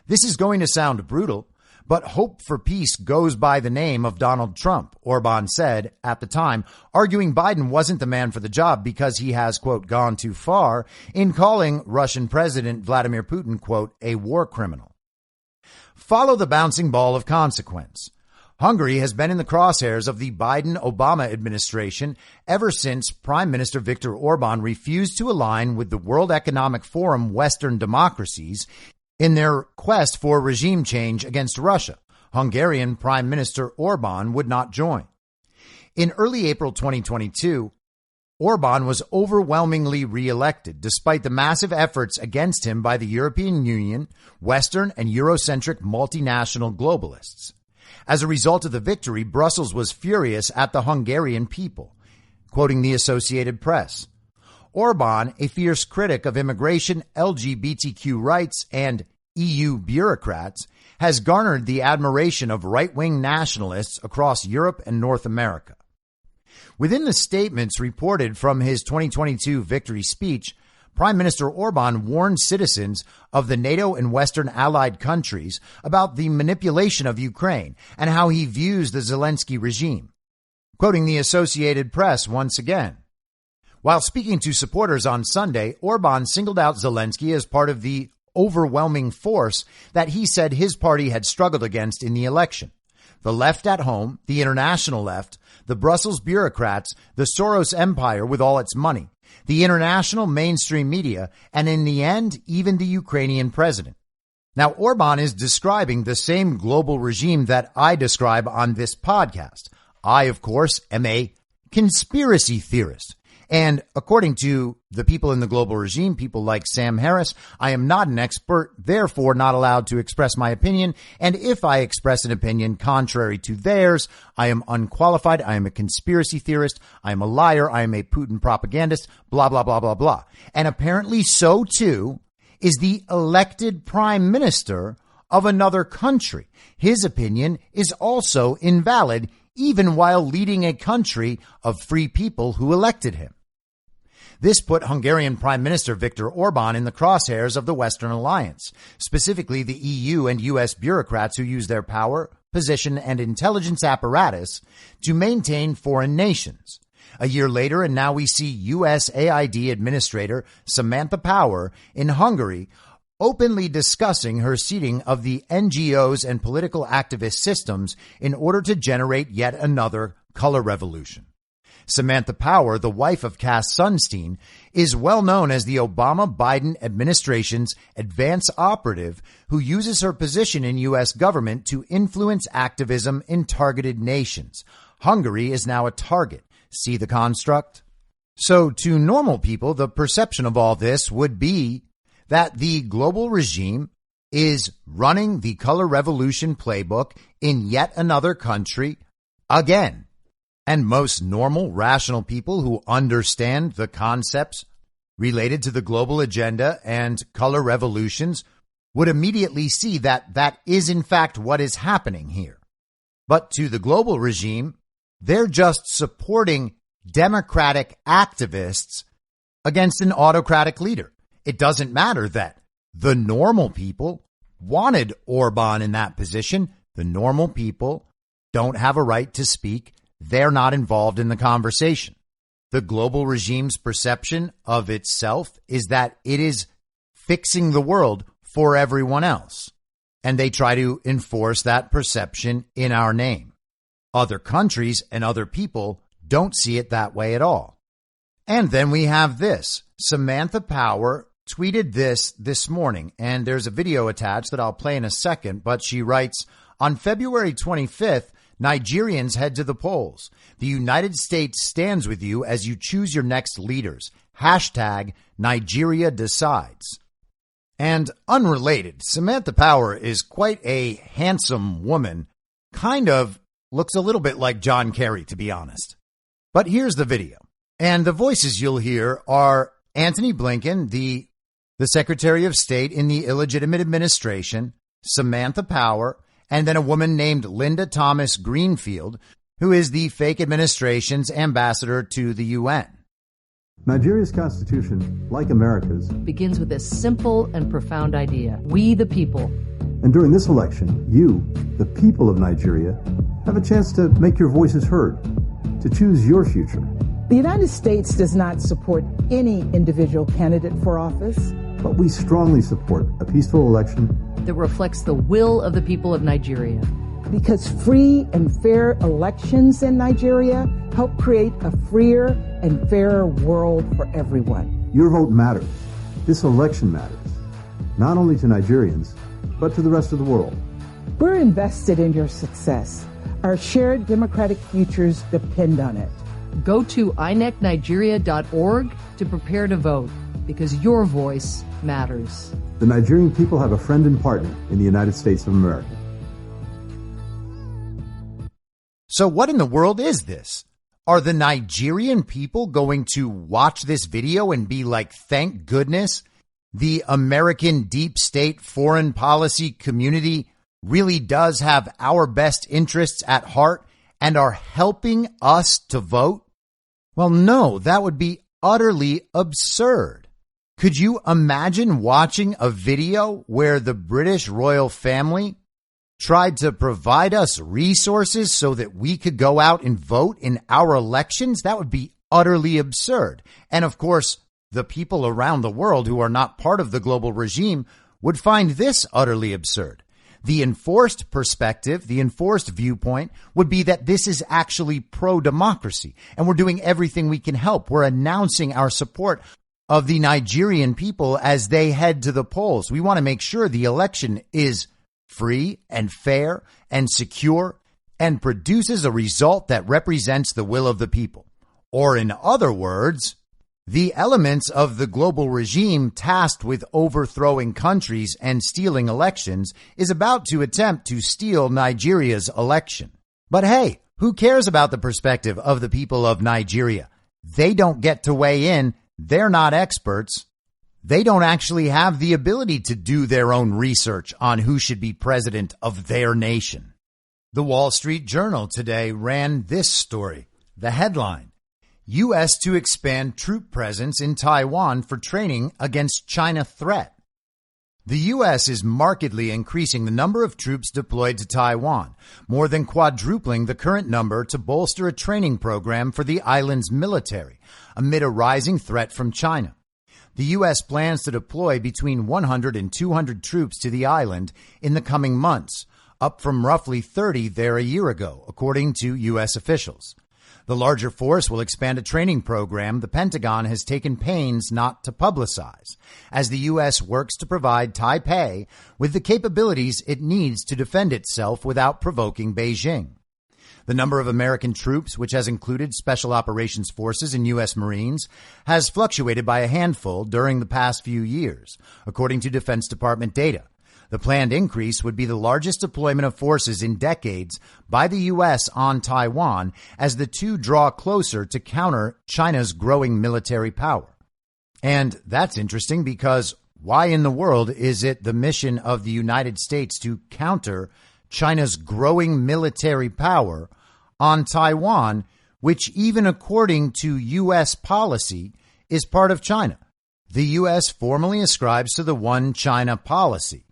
This is going to sound brutal, but hope for peace goes by the name of Donald Trump, Orban said at the time, arguing Biden wasn't the man for the job because he has, quote, gone too far in calling Russian President Vladimir Putin, quote, a war criminal. Follow the bouncing ball of consequence. Hungary has been in the crosshairs of the Biden-Obama administration ever since Prime Minister Viktor Orban refused to align with the World Economic Forum Western democracies in their quest for regime change against Russia. Hungarian Prime Minister Orban would not join. In early April 2022, Orban was overwhelmingly re-elected, despite the massive efforts against him by the European Union, Western and Eurocentric multinational globalists. As a result of the victory, Brussels was furious at the Hungarian people. Quoting the Associated Press, Orban, a fierce critic of immigration, LGBTQ rights, and EU bureaucrats, has garnered the admiration of right-wing nationalists across Europe and North America. Within the statements reported from his 2022 victory speech, Prime Minister Orban warned citizens of the NATO and Western allied countries about the manipulation of Ukraine and how he views the Zelensky regime. Quoting the Associated Press once again, while speaking to supporters on Sunday, Orban singled out Zelensky as part of the overwhelming force that he said his party had struggled against in the election. The left at home, the international left, the Brussels bureaucrats, the Soros empire with all its money, the international mainstream media, and in the end, even the Ukrainian president. Now, Orban is describing the same global regime that I describe on this podcast. I, of course, am a conspiracy theorist. And according to the people in the global regime, people like Sam Harris, I am not an expert, therefore not allowed to express my opinion. And if I express an opinion contrary to theirs, I am unqualified. I am a conspiracy theorist. I am a liar. I am a Putin propagandist, blah, blah, blah, blah, blah. And apparently so, too, is the elected prime minister of another country. His opinion is also invalid, even while leading a country of free people who elected him. This put Hungarian Prime Minister Viktor Orban in the crosshairs of the Western alliance, specifically the EU and US bureaucrats who use their power, position, and intelligence apparatus to maintain foreign nations. A year later, and now we see USAID Administrator Samantha Power in Hungary openly discussing her seeding of the NGOs and political activist systems in order to generate yet another color revolution. Samantha Power, the wife of Cass Sunstein, is well known as the Obama-Biden administration's advance operative who uses her position in U.S. government to influence activism in targeted nations. Hungary is now a target. See the construct? So to normal people, the perception of all this would be that the global regime is running the color revolution playbook in yet another country again. And most normal, rational people who understand the concepts related to the global agenda and color revolutions would immediately see that that is in fact what is happening here. But to the global regime, they're just supporting democratic activists against an autocratic leader. It doesn't matter that the normal people wanted Orban in that position. The normal people don't have a right to speak. They're not involved in the conversation. The global regime's perception of itself is that it is fixing the world for everyone else. And they try to enforce that perception in our name. Other countries and other people don't see it that way at all. And then we have this. Samantha Power tweeted this morning, and there's a video attached that I'll play in a second, but she writes, on February 25th, Nigerians head to the polls. The United States stands with you as you choose your next leaders. Hashtag Nigeria decides. And unrelated, Samantha Power is quite a handsome woman. Kind of looks a little bit like John Kerry, to be honest. But here's the video. And the voices you'll hear are Antony Blinken, the Secretary of State in the illegitimate administration, Samantha Power, and then a woman named Linda Thomas Greenfield, who is the fake administration's ambassador to the UN. Nigeria's constitution, like America's, begins with this simple and profound idea: we the people. And during this election, you, the people of Nigeria, have a chance to make your voices heard, to choose your future. The United States does not support any individual candidate for office, but we strongly support a peaceful election that reflects the will of the people of Nigeria. Because free and fair elections in Nigeria help create a freer and fairer world for everyone. Your vote matters. This election matters, not only to Nigerians, but to the rest of the world. We're invested in your success. Our shared democratic futures depend on it. Go to inecnigeria.org to prepare to vote, because your voice matters. The Nigerian people have a friend and partner in the United States of America. So what in the world is this? Are the Nigerian people going to watch this video and be like, thank goodness the American deep state foreign policy community really does have our best interests at heart and are helping us to vote? Well, no, that would be utterly absurd. Could you imagine watching a video where the British royal family tried to provide us resources so that we could go out and vote in our elections? That would be utterly absurd. And of course, the people around the world who are not part of the global regime would find this utterly absurd. The enforced perspective, the enforced viewpoint would be that this is actually pro-democracy and we're doing everything we can help. We're announcing our support of the Nigerian people as they head to the polls. We want to make sure the election is free and fair and secure and produces a result that represents the will of the people. Or in other words, the elements of the global regime tasked with overthrowing countries and stealing elections is about to attempt to steal Nigeria's election. But hey, who cares about the perspective of the people of Nigeria? They don't get to weigh in. They're not experts. They don't actually have the ability to do their own research on who should be president of their nation. The Wall Street Journal today ran this story. The headline: U.S. to expand troop presence in Taiwan for training against China threat. The U.S. is markedly increasing the number of troops deployed to Taiwan, more than quadrupling the current number to bolster a training program for the island's military, amid a rising threat from China. The U.S. plans to deploy between 100 and 200 troops to the island in the coming months, up from roughly 30 there a year ago, according to U.S. officials. The larger force will expand a training program the Pentagon has taken pains not to publicize, as the U.S. works to provide Taipei with the capabilities it needs to defend itself without provoking Beijing. The number of American troops, which has included Special Operations Forces and U.S. Marines, has fluctuated by a handful during the past few years, according to Defense Department data. The planned increase would be the largest deployment of forces in decades by the U.S. on Taiwan as the two draw closer to counter China's growing military power. And that's interesting because why in the world is it the mission of the United States to counter China's growing military power on Taiwan, which even according to U.S. policy is part of China? The U.S. formally ascribes to the One China policy.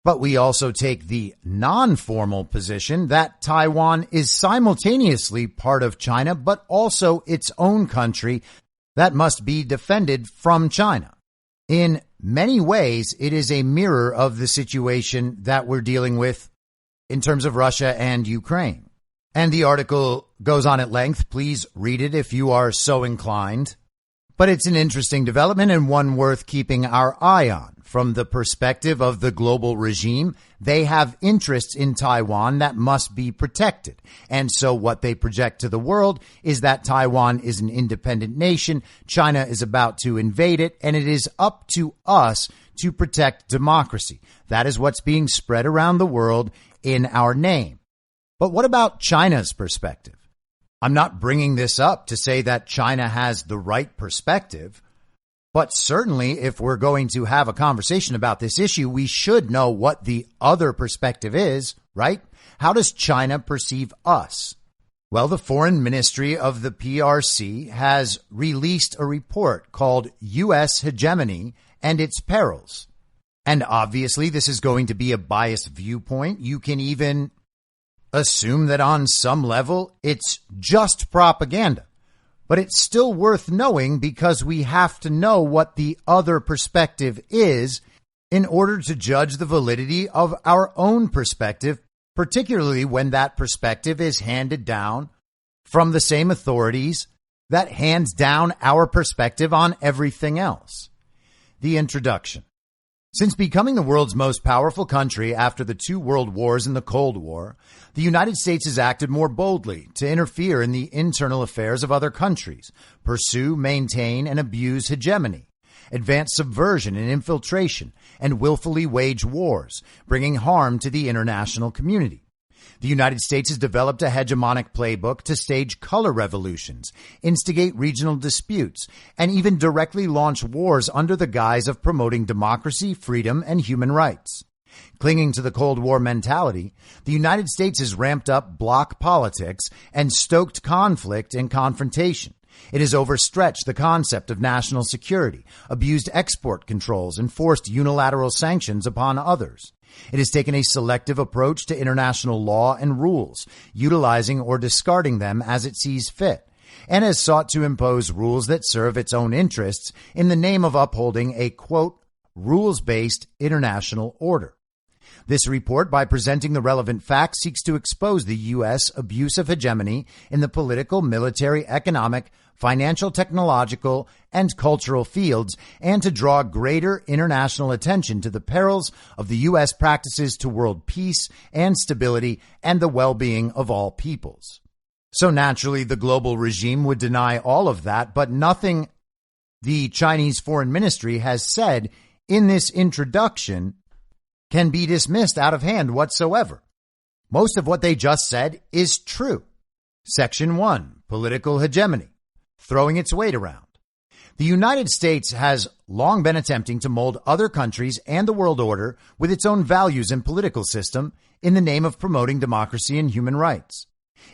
But we also take the non-formal position that Taiwan is simultaneously part of China, but also its own country that must be defended from China. In many ways, it is a mirror of the situation that we're dealing with in terms of Russia and Ukraine. And the article goes on at length. Please read it if you are so inclined. But it's an interesting development and one worth keeping our eye on. From the perspective of the global regime, they have interests in Taiwan that must be protected. And so what they project to the world is that Taiwan is an independent nation, China is about to invade it, and it is up to us to protect democracy. That is what's being spread around the world in our name. But what about China's perspective? I'm not bringing this up to say that China has the right perspective, But certainly, if we're going to have a conversation about this issue, we should know what the other perspective is, right? How does China perceive us? Well, the foreign ministry of the PRC has released a report called U.S. Hegemony and Its Perils. And obviously, this is going to be a biased viewpoint. You can even assume that on some level, it's just propaganda. But it's still worth knowing because we have to know what the other perspective is in order to judge the validity of our own perspective, particularly when that perspective is handed down from the same authorities that hands down our perspective on everything else. The introduction. Since becoming the world's most powerful country after the two world wars and the Cold War, the United States has acted more boldly to interfere in the internal affairs of other countries, pursue, maintain, and abuse hegemony, advance subversion and infiltration, and willfully wage wars, bringing harm to the international community. The United States has developed a hegemonic playbook to stage color revolutions, instigate regional disputes, and even directly launch wars under the guise of promoting democracy, freedom, and human rights. Clinging to the Cold War mentality, the United States has ramped up bloc politics and stoked conflict and confrontation. It has overstretched the concept of national security, abused export controls, and forced unilateral sanctions upon others. It has taken a selective approach to international law and rules, utilizing or discarding them as it sees fit, and has sought to impose rules that serve its own interests in the name of upholding a, quote, rules-based international order. This report, by presenting the relevant facts, seeks to expose the U.S. abuse of hegemony in the political, military, economic, financial, technological, and cultural fields, and to draw greater international attention to the perils of the U.S. practices to world peace and stability and the well-being of all peoples. So naturally, the global regime would deny all of that, but nothing the Chinese Foreign Ministry has said in this introduction can be dismissed out of hand whatsoever. Most of what they just said is true. Section 1, political hegemony, throwing its weight around. The United States has long been attempting to mold other countries and the world order with its own values and political system in the name of promoting democracy and human rights.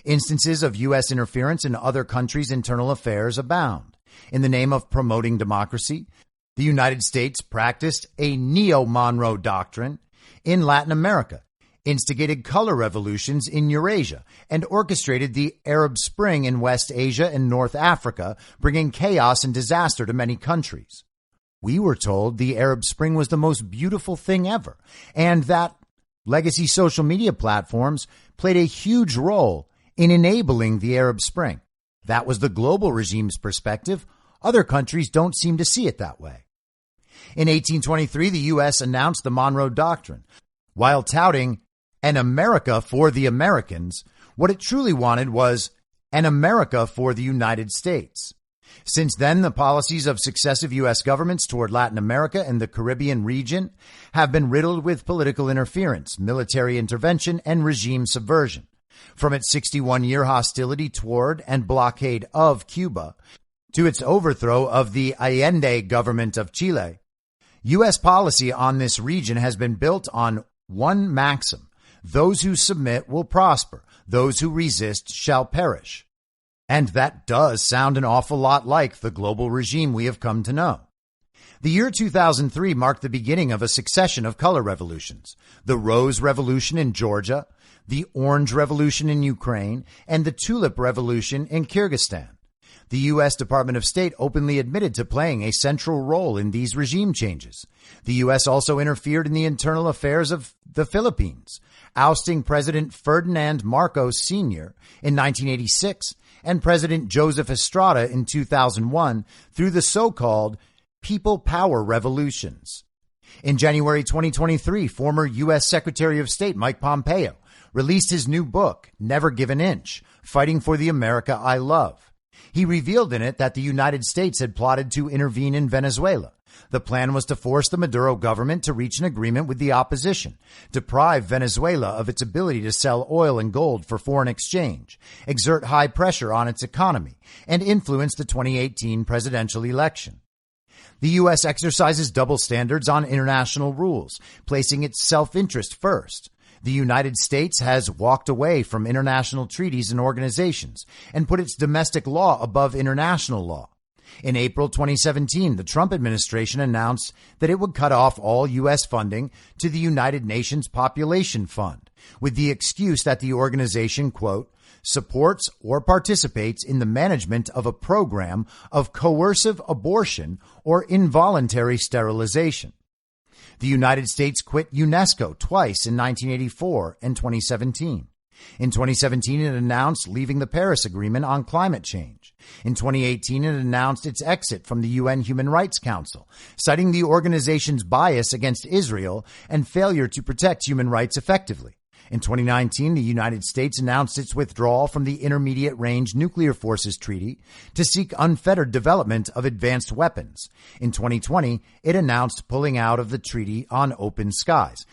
Instances of U.S. interference in other countries' internal affairs abound. In the name of promoting democracy, the United States practiced a neo-Monroe doctrine in Latin America, instigated color revolutions in Eurasia, and orchestrated the Arab Spring in West Asia and North Africa, bringing chaos and disaster to many countries. We were told the Arab Spring was the most beautiful thing ever, and that legacy social media platforms played a huge role in enabling the Arab Spring. That was the global regime's perspective. Other countries don't seem to see it that way. In 1823, the U.S. announced the Monroe Doctrine. While touting an America for the Americans, what it truly wanted was an America for the United States. Since then, the policies of successive U.S. governments toward Latin America and the Caribbean region have been riddled with political interference, military intervention, and regime subversion. From its 61-year hostility toward and blockade of Cuba to its overthrow of the Allende government of Chile, U.S. policy on this region has been built on one maxim: those who submit will prosper, those who resist shall perish. And that does sound an awful lot like the global regime we have come to know. The year 2003 marked the beginning of a succession of color revolutions: the Rose Revolution in Georgia, the Orange Revolution in Ukraine, and the Tulip Revolution in Kyrgyzstan. The U.S. Department of State openly admitted to playing a central role in these regime changes. The U.S. also interfered in the internal affairs of the Philippines, ousting President Ferdinand Marcos Sr. in 1986 and President Joseph Estrada in 2001 through the so-called People Power Revolutions. In January 2023, former U.S. Secretary of State Mike Pompeo released his new book, Never Give an Inch, Fighting for the America I Love. He revealed in it that the United States had plotted to intervene in Venezuela. The plan was to force the Maduro government to reach an agreement with the opposition, deprive Venezuela of its ability to sell oil and gold for foreign exchange, exert high pressure on its economy, and influence the 2018 presidential election. The U.S. exercises double standards on international rules, placing its self-interest first. The United States has walked away from international treaties and organizations and put its domestic law above international law. In April 2017, the Trump administration announced that it would cut off all U.S. funding to the United Nations Population Fund, with the excuse that the organization, quote, supports or participates in the management of a program of coercive abortion or involuntary sterilization. The United States quit UNESCO twice in 1984 and 2017. In 2017, it announced leaving the Paris Agreement on climate change. In 2018, it announced its exit from the UN Human Rights Council, citing the organization's bias against Israel and failure to protect human rights effectively. In 2019, the United States announced its withdrawal from the Intermediate Range Nuclear Forces Treaty to seek unfettered development of advanced weapons. In 2020, it announced pulling out of the Treaty on Open Skies.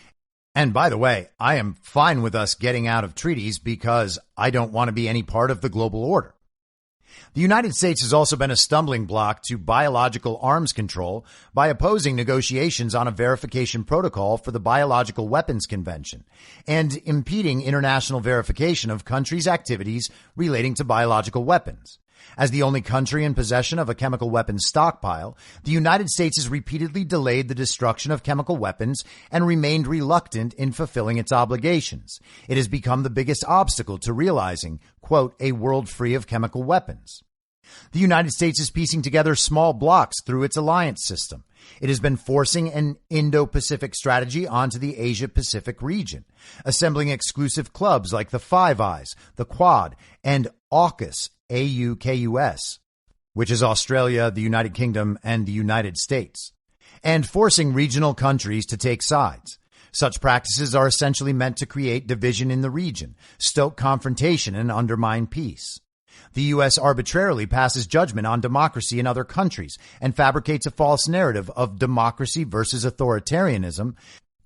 And by the way, I am fine with us getting out of treaties because I don't want to be any part of the global order. The United States has also been a stumbling block to biological arms control by opposing negotiations on a verification protocol for the Biological Weapons Convention and impeding international verification of countries' activities relating to biological weapons. As the only country in possession of a chemical weapons stockpile, the United States has repeatedly delayed the destruction of chemical weapons and remained reluctant in fulfilling its obligations. It has become the biggest obstacle to realizing, quote, a world free of chemical weapons. The United States is piecing together small blocks through its alliance system. It has been forcing an Indo-Pacific strategy onto the Asia-Pacific region, assembling exclusive clubs like the Five Eyes, the Quad, and AUKUS, AUKUS, which is Australia, the United Kingdom, and the United States, and forcing regional countries to take sides. Such practices are essentially meant to create division in the region, stoke confrontation, and undermine peace. The U.S. arbitrarily passes judgment on democracy in other countries and fabricates a false narrative of democracy versus authoritarianism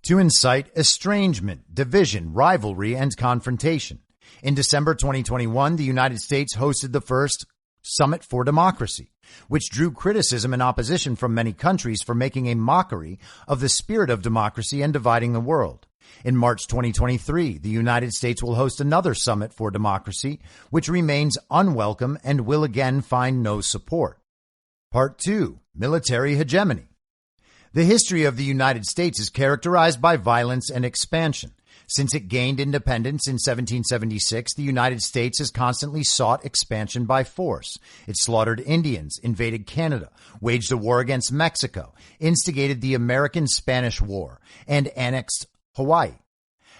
to incite estrangement, division, rivalry, and confrontation. In December 2021, the United States hosted the first Summit for Democracy, which drew criticism and opposition from many countries for making a mockery of the spirit of democracy and dividing the world. In March 2023, the United States will host another Summit for Democracy, which remains unwelcome and will again find no support. Part 2. Military Hegemony. The history of the United States is characterized by violence and expansion. Since it gained independence in 1776, the United States has constantly sought expansion by force. It slaughtered Indians, invaded Canada, waged a war against Mexico, instigated the American-Spanish War, and annexed Hawaii.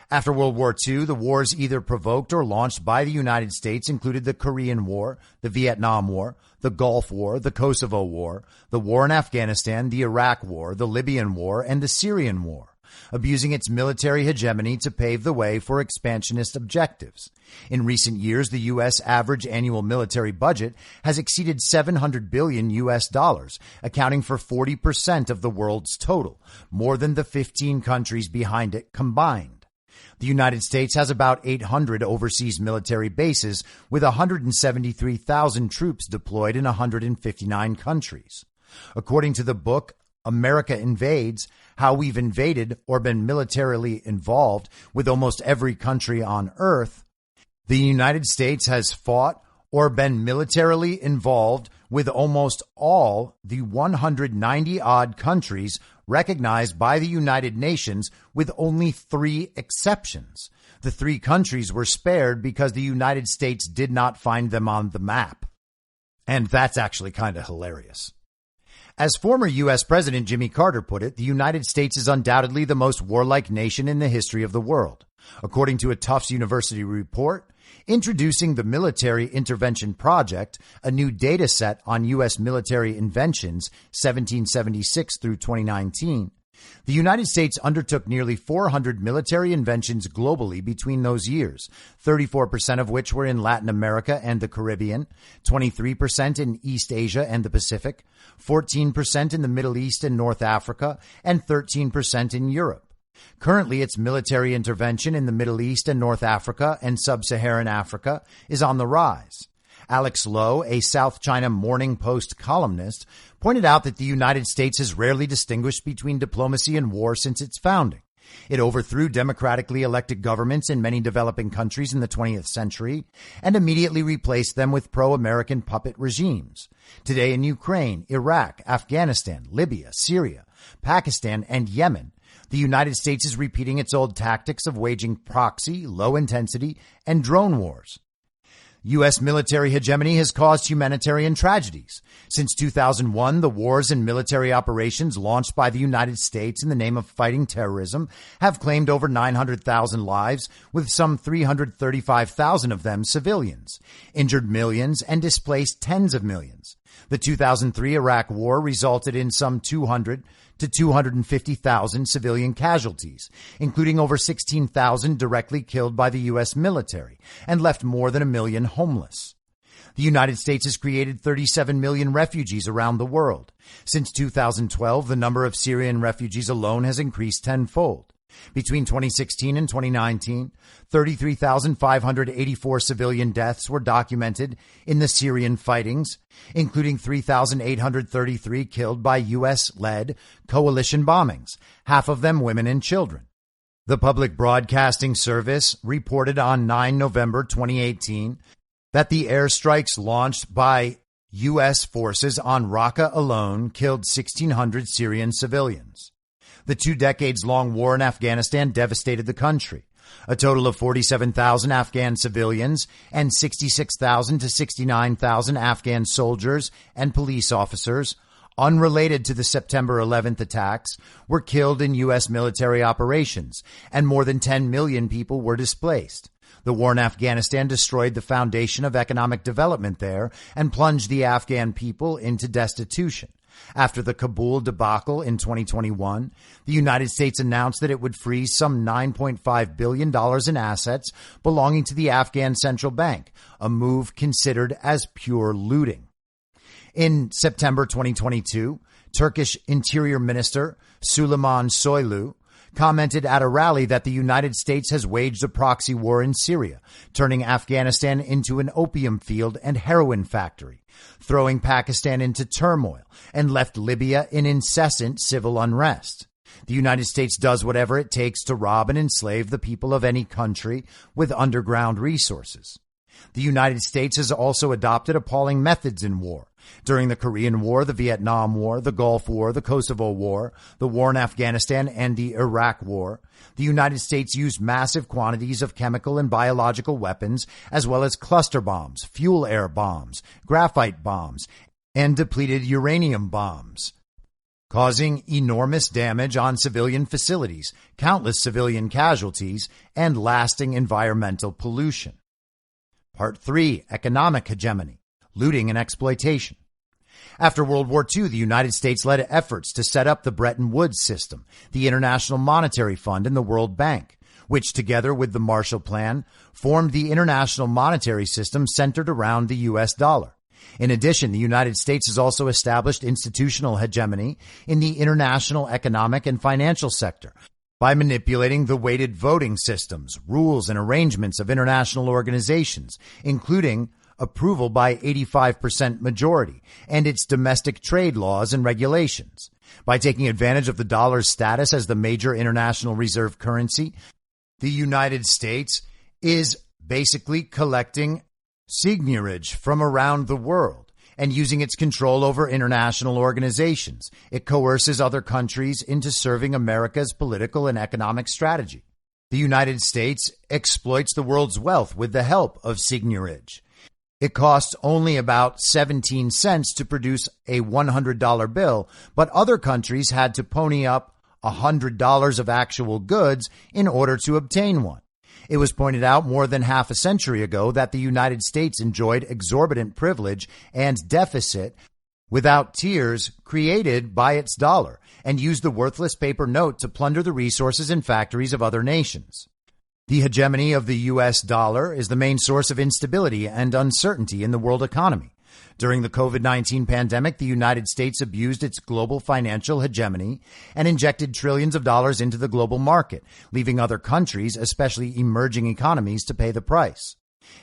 After World War II, the wars either provoked or launched by the United States included the Korean War, the Vietnam War, the Gulf War, the Kosovo War, the war in Afghanistan, the Iraq War, the Libyan War, and the Syrian War, abusing its military hegemony to pave the way for expansionist objectives. In recent years, the U.S. average annual military budget has exceeded $700 billion, accounting for 40% of the world's total, more than the 15 countries behind it combined. The United States has about 800 overseas military bases, with 173,000 troops deployed in 159 countries. According to the book America Invades, How We've Invaded or Been Militarily Involved with Almost Every Country on Earth, the United States has fought or been militarily involved with almost all the 190-odd countries recognized by the United Nations, with only 3 exceptions. The 3 countries were spared because the United States did not find them on the map. And that's actually kind of hilarious. As former U.S. President Jimmy Carter put it, the United States is undoubtedly the most warlike nation in the history of the world. According to a Tufts University report, introducing the Military Intervention Project, a new data set on U.S. military inventions 1776 through 2019, the United States undertook nearly 400 military inventions globally between those years, 34% of which were in Latin America and the Caribbean, 23% in East Asia and the Pacific, 14% in the Middle East and North Africa, and 13% in Europe. Currently, its military intervention in the Middle East and North Africa and Sub-Saharan Africa is on the rise. Alex Lowe, a South China Morning Post columnist, pointed out that the United States has rarely distinguished between diplomacy and war since its founding. It overthrew democratically elected governments in many developing countries in the 20th century and immediately replaced them with pro-American puppet regimes. Today in Ukraine, Iraq, Afghanistan, Libya, Syria, Pakistan, and Yemen, the United States is repeating its old tactics of waging proxy, low-intensity, and drone wars. U.S. military hegemony has caused humanitarian tragedies. Since 2001, the wars and military operations launched by the United States in the name of fighting terrorism have claimed over 900,000 lives, with some 335,000 of them civilians, injured millions, and displaced tens of millions. The 2003 Iraq War resulted in some 200 to 250,000 civilian casualties, including over 16,000 directly killed by the U.S. military, and left more than 1 million homeless. The United States has created 37 million refugees around the world. Since 2012, the number of Syrian refugees alone has increased tenfold. Between 2016 and 2019, 33,584 civilian deaths were documented in the Syrian fightings, including 3,833 killed by U.S.-led coalition bombings, half of them women and children. The Public Broadcasting Service reported on 9 November 2018 that the airstrikes launched by U.S. forces on Raqqa alone killed 1,600 Syrian civilians. The 2 decades-long war in Afghanistan devastated the country. A total of 47,000 Afghan civilians and 66,000 to 69,000 Afghan soldiers and police officers, unrelated to the September 11th attacks, were killed in U.S. military operations, and more than 10 million people were displaced. The war in Afghanistan destroyed the foundation of economic development there and plunged the Afghan people into destitution. After the Kabul debacle in 2021, the United States announced that it would freeze some $9.5 billion in assets belonging to the Afghan Central Bank, a move considered as pure looting. In September 2022, Turkish Interior Minister Süleyman Soylu commented at a rally that the United States has waged a proxy war in Syria, turning Afghanistan into an opium field and heroin factory, throwing Pakistan into turmoil, and left Libya in incessant civil unrest. The United States does whatever it takes to rob and enslave the people of any country with underground resources. The United States has also adopted appalling methods in war. During the Korean War, the Vietnam War, the Gulf War, the Kosovo War, the war in Afghanistan, and the Iraq War, the United States used massive quantities of chemical and biological weapons, as well as cluster bombs, fuel air bombs, graphite bombs, and depleted uranium bombs, causing enormous damage on civilian facilities, countless civilian casualties, and lasting environmental pollution. Part 3. Economic hegemony. Looting and exploitation. After World War II, the United States led efforts to set up the Bretton Woods system, the International Monetary Fund, and the World Bank, which, together with the Marshall Plan, formed the international monetary system centered around the U.S. dollar. In addition, the United States has also established institutional hegemony in the international economic and financial sector by manipulating the weighted voting systems, rules, and arrangements of international organizations, including approval by 85% majority, and its domestic trade laws and regulations. By taking advantage of the dollar's status as the major international reserve currency, the United States is basically collecting seigniorage from around the world and using its control over international organizations. It coerces other countries into serving America's political and economic strategy. The United States exploits the world's wealth with the help of seigniorage. It costs only about 17 cents to produce a $100 bill, but other countries had to pony up $100 of actual goods in order to obtain one. It was pointed out more than half a century ago that the United States enjoyed exorbitant privilege and deficit without tiers created by its dollar and used the worthless paper note to plunder the resources and factories of other nations. The hegemony of the U.S. dollar is the main source of instability and uncertainty in the world economy. During the COVID-19 pandemic, the United States abused its global financial hegemony and injected trillions of dollars into the global market, leaving other countries, especially emerging economies, to pay the price.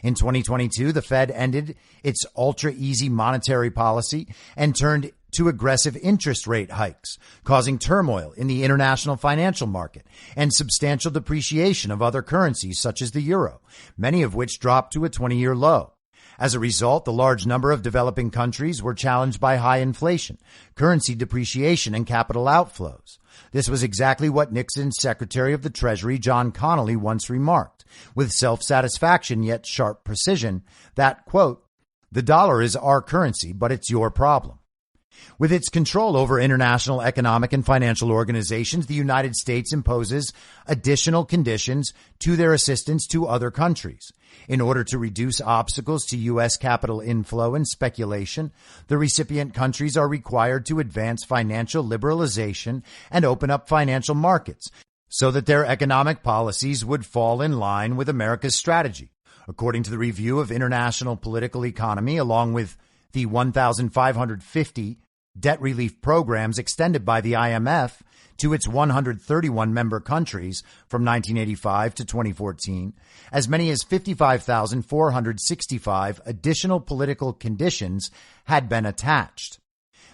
In 2022, the Fed ended its ultra-easy monetary policy and turned to aggressive interest rate hikes, causing turmoil in the international financial market and substantial depreciation of other currencies such as the euro, many of which dropped to a 20-year low. As a result, the large number of developing countries were challenged by high inflation, currency depreciation, and capital outflows. This was exactly what Nixon's Secretary of the Treasury, John Connally, once remarked, with self-satisfaction yet sharp precision, that, quote, "The dollar is our currency, but it's your problem." With its control over international economic and financial organizations, the United States imposes additional conditions to their assistance to other countries. In order to reduce obstacles to U.S. capital inflow and speculation, the recipient countries are required to advance financial liberalization and open up financial markets so that their economic policies would fall in line with America's strategy. According to the Review of International Political Economy, along with the 1,550 debt relief programs extended by the IMF to its 131 member countries from 1985 to 2014, as many as 55,465 additional political conditions had been attached.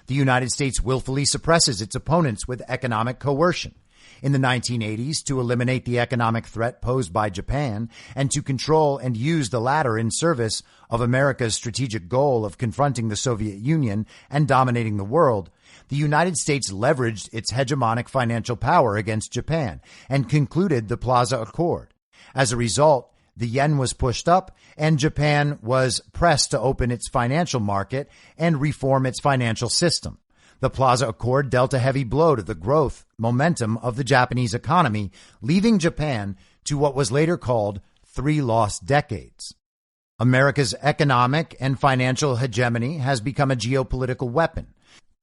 The United States willfully suppresses its opponents with economic coercion. In the 1980s, to eliminate the economic threat posed by Japan and to control and use the latter in service of America's strategic goal of confronting the Soviet Union and dominating the world, the United States leveraged its hegemonic financial power against Japan and concluded the Plaza Accord. As a result, the yen was pushed up and Japan was pressed to open its financial market and reform its financial system. The Plaza Accord dealt a heavy blow to the growth momentum of the Japanese economy, leaving Japan to what was later called 3 lost decades. America's economic and financial hegemony has become a geopolitical weapon,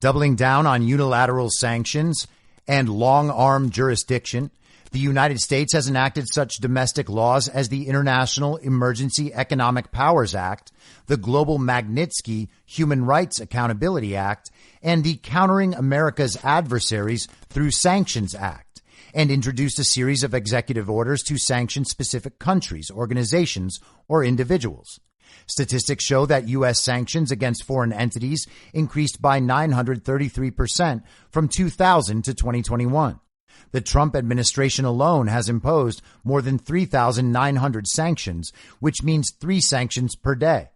doubling down on unilateral sanctions and long-arm jurisdiction. The United States has enacted such domestic laws as the International Emergency Economic Powers Act, the Global Magnitsky Human Rights Accountability Act, and the Countering America's Adversaries Through Sanctions Act, and introduced a series of executive orders to sanction specific countries, organizations, or individuals. Statistics show that U.S. sanctions against foreign entities increased by 933% from 2000 to 2021. The Trump administration alone has imposed more than 3,900 sanctions, which means 3 sanctions per day.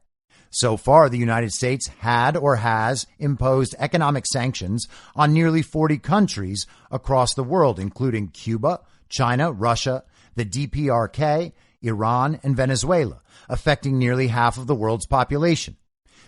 So far, the United States had or has imposed economic sanctions on nearly 40 countries across the world, including Cuba, China, Russia, the DPRK, Iran, and Venezuela, affecting nearly half of the world's population.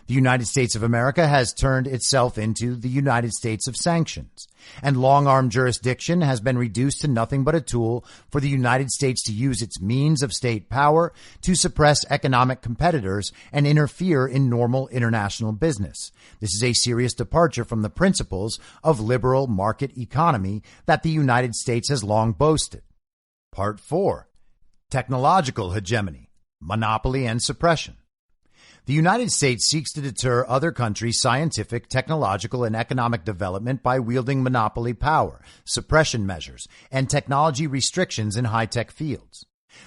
The United States of America has turned itself into the United States of sanctions, and long-arm jurisdiction has been reduced to nothing but a tool for the United States to use its means of state power to suppress economic competitors and interfere in normal international business. This is a serious departure from the principles of liberal market economy that the United States has long boasted. Part 4. Technological hegemony, monopoly, and suppression. The United States seeks to deter other countries' scientific, technological, and economic development by wielding monopoly power, suppression measures, and technology restrictions in high-tech fields.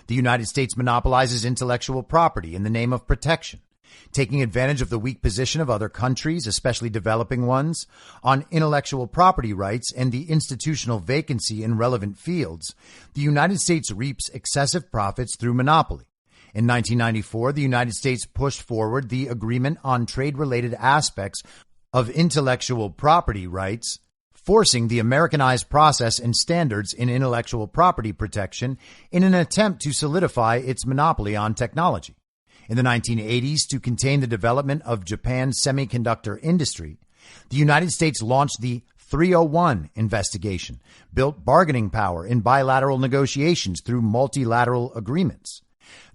The United States monopolizes intellectual property in the name of protection, taking advantage of the weak position of other countries, especially developing ones, on intellectual property rights and the institutional vacancy in relevant fields. The United States reaps excessive profits through monopoly. In 1994, the United States pushed forward the Agreement on Trade-Related Aspects of Intellectual Property Rights, forcing the Americanized process and standards in intellectual property protection in an attempt to solidify its monopoly on technology. In the 1980s, to contain the development of Japan's semiconductor industry, the United States launched the 301 investigation, built bargaining power in bilateral negotiations through multilateral agreements,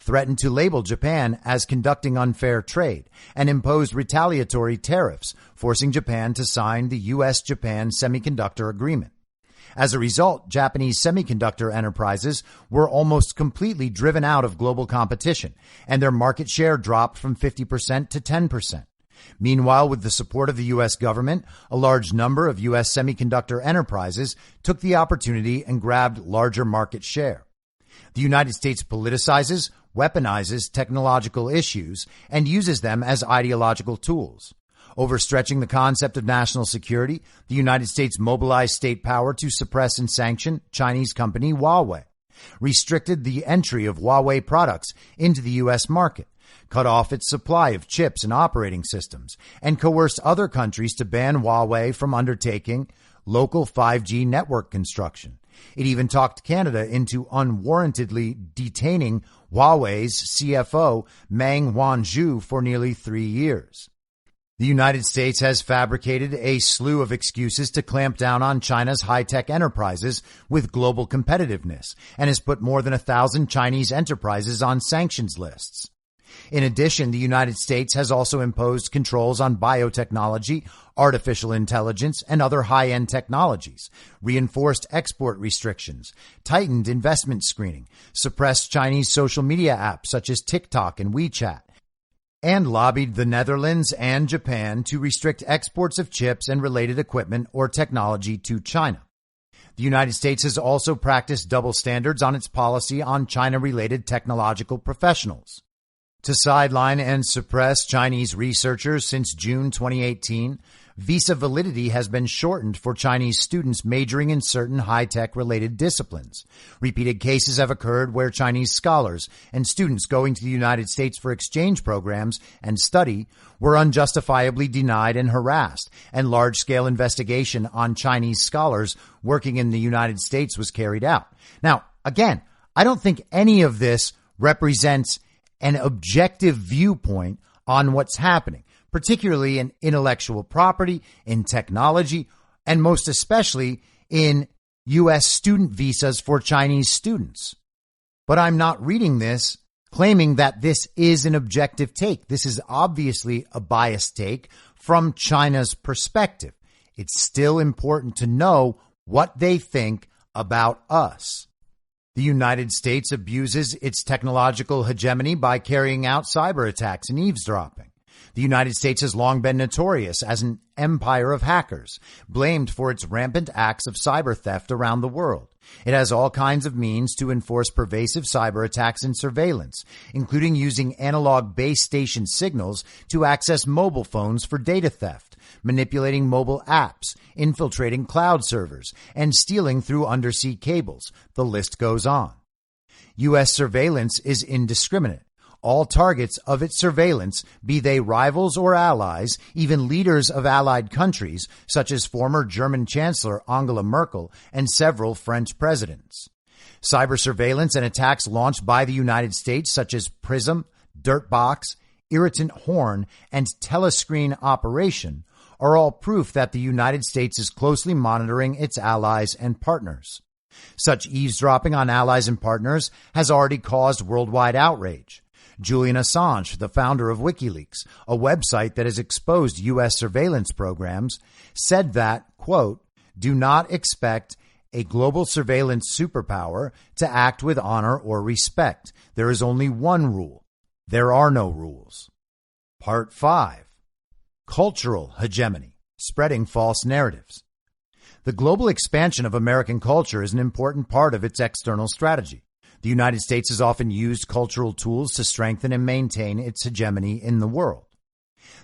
threatened to label Japan as conducting unfair trade, and imposed retaliatory tariffs, forcing Japan to sign the U.S.-Japan Semiconductor Agreement. As a result, Japanese semiconductor enterprises were almost completely driven out of global competition, and their market share dropped from 50% to 10%. Meanwhile, with the support of the U.S. government, a large number of U.S. semiconductor enterprises took the opportunity and grabbed larger market share. The United States politicizes, weaponizes technological issues, and uses them as ideological tools. Overstretching the concept of national security, the United States mobilized state power to suppress and sanction Chinese company Huawei, restricted the entry of Huawei products into the U.S. market, cut off its supply of chips and operating systems, and coerced other countries to ban Huawei from undertaking local 5G network construction. It even talked Canada into unwarrantedly detaining Huawei's CFO Meng Wanzhou for nearly 3 years. The United States has fabricated a slew of excuses to clamp down on China's high-tech enterprises with global competitiveness and has put more than 1,000 Chinese enterprises on sanctions lists. In addition, the United States has also imposed controls on biotechnology, artificial intelligence, and other high-end technologies, reinforced export restrictions, tightened investment screening, suppressed Chinese social media apps such as TikTok and WeChat, and lobbied the Netherlands and Japan to restrict exports of chips and related equipment or technology to China. The United States has also practiced double standards on its policy on China-related technological professionals. To sideline and suppress Chinese researchers since June 2018, visa validity has been shortened for Chinese students majoring in certain high-tech related disciplines. Repeated cases have occurred where Chinese scholars and students going to the United States for exchange programs and study were unjustifiably denied and harassed, and large-scale investigation on Chinese scholars working in the United States was carried out. Now, again, I don't think any of this represents an objective viewpoint on what's happening, particularly in intellectual property, in technology, and most especially in U.S. student visas for Chinese students. But I'm not reading this claiming that this is an objective take. This is obviously a biased take from China's perspective. It's still important to know what they think about us. The United States abuses its technological hegemony by carrying out cyber attacks and eavesdropping. The United States has long been notorious as an empire of hackers, blamed for its rampant acts of cyber theft around the world. It has all kinds of means to enforce pervasive cyber attacks and surveillance, including using analog base station signals to access mobile phones for data theft, manipulating mobile apps, infiltrating cloud servers, and stealing through undersea cables. The list goes on. U.S. surveillance is indiscriminate. All targets of its surveillance, be they rivals or allies, even leaders of allied countries, such as former German Chancellor Angela Merkel and several French presidents. Cyber surveillance and attacks launched by the United States, such as PRISM, Dirtbox, Irritant Horn, and Telescreen Operation, are all proof that the United States is closely monitoring its allies and partners. Such eavesdropping on allies and partners has already caused worldwide outrage. Julian Assange, the founder of WikiLeaks, a website that has exposed U.S. surveillance programs, said that, quote, "Do not expect a global surveillance superpower to act with honor or respect. There is only one rule. There are no rules." Part 5. Cultural hegemony, spreading false narratives. The global expansion of American culture is an important part of its external strategy. The United States has often used cultural tools to strengthen and maintain its hegemony in the world.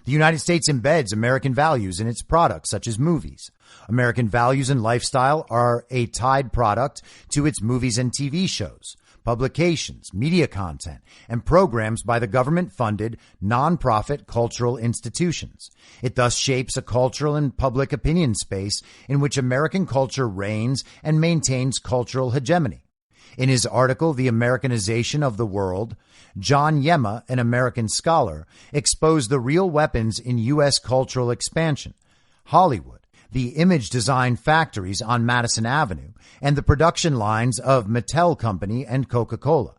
The United States embeds American values in its products, such as movies. American values and lifestyle are a tied product to its movies and TV shows, publications, media content, and programs by the government-funded, nonprofit cultural institutions. It thus shapes a cultural and public opinion space in which American culture reigns and maintains cultural hegemony. In his article, The Americanization of the World, John Yema, an American scholar, exposed the real weapons in U.S. cultural expansion: Hollywood, the image design factories on Madison Avenue, and the production lines of Mattel Company and Coca-Cola.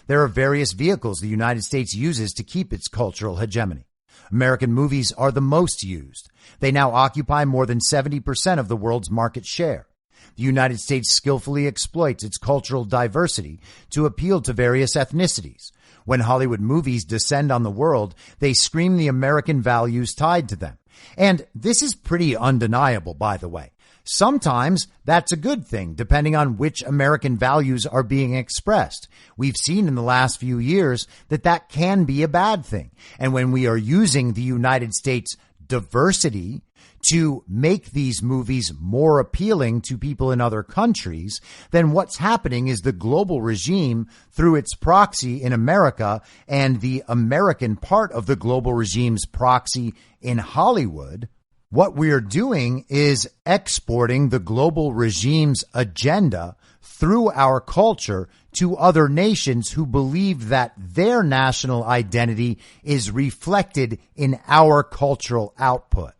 There are various vehicles the United States uses to keep its cultural hegemony. American movies are the most used. They now occupy more than 70% of the world's market share. The United States skillfully exploits its cultural diversity to appeal to various ethnicities. When Hollywood movies descend on the world, they scream the American values tied to them. And this is pretty undeniable, by the way. Sometimes that's a good thing, depending on which American values are being expressed. We've seen in the last few years that that can be a bad thing. And when we are using the United States diversity to make these movies more appealing to people in other countries, then what's happening is the global regime, through its proxy in America and the American part of the global regime's proxy in Hollywood, what we're doing is exporting the global regime's agenda through our culture to other nations who believe that their national identity is reflected in our cultural output.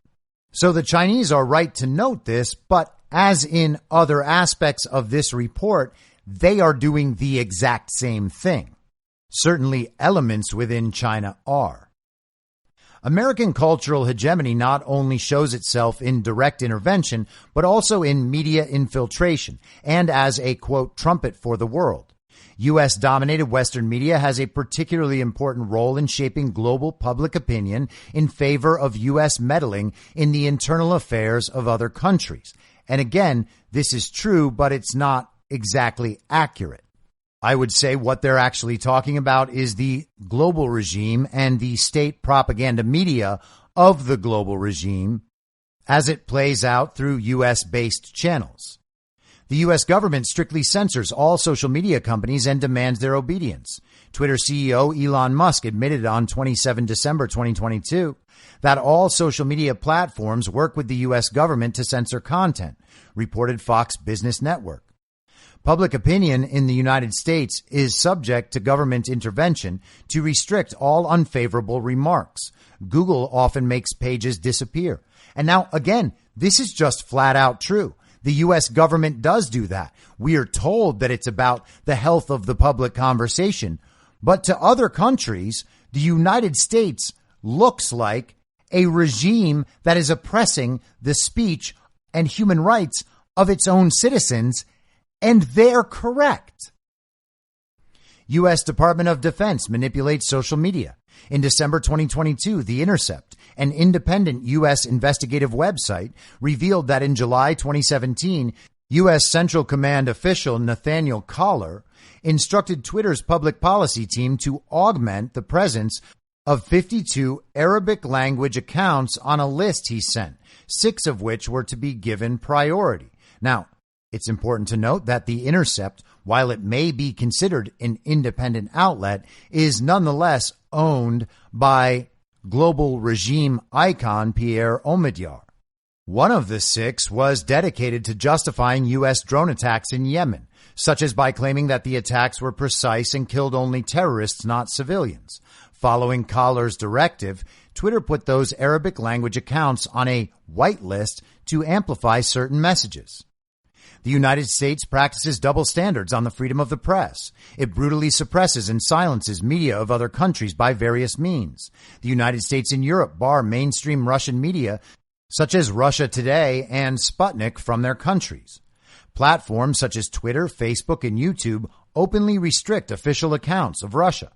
So the Chinese are right to note this, but as in other aspects of this report, they are doing the exact same thing. Certainly elements within China are. American cultural hegemony not only shows itself in direct intervention, but also in media infiltration and as a, quote, trumpet for the world. U.S.-dominated Western media has a particularly important role in shaping global public opinion in favor of U.S. meddling in the internal affairs of other countries. And again, this is true, but it's not exactly accurate. I would say what they're actually talking about is the global regime and the state propaganda media of the global regime as it plays out through U.S.-based channels. The U.S. government strictly censors all social media companies and demands their obedience. Twitter CEO Elon Musk admitted on 27 December 2022 that all social media platforms work with the U.S. government to censor content, reported Fox Business Network. Public opinion in the United States is subject to government intervention to restrict all unfavorable remarks. Google often makes pages disappear. And now, again, this is just flat out true. The U.S. government does do that. We are told that it's about the health of the public conversation. But to other countries, the United States looks like a regime that is oppressing the speech and human rights of its own citizens. And they're correct. U.S. Department of Defense manipulates social media. In December 2022, The Intercept, an independent U.S. investigative website, revealed that in July 2017, U.S. Central Command official Nathaniel Collar instructed Twitter's public policy team to augment the presence of 52 Arabic language accounts on a list he sent, 6 of which were to be given priority. Now, it's important to note that The Intercept, while it may be considered an independent outlet, is nonetheless owned by global regime icon Pierre Omidyar. One of the 6 was dedicated to justifying U.S. drone attacks in Yemen, such as by claiming that the attacks were precise and killed only terrorists, not civilians. Following Collar's directive, Twitter put those Arabic language accounts on a whitelist to amplify certain messages. The United States practices double standards on the freedom of the press. It brutally suppresses and silences media of other countries by various means. The United States and Europe bar mainstream Russian media, such as Russia Today and Sputnik, from their countries. Platforms such as Twitter, Facebook, and YouTube openly restrict official accounts of Russia.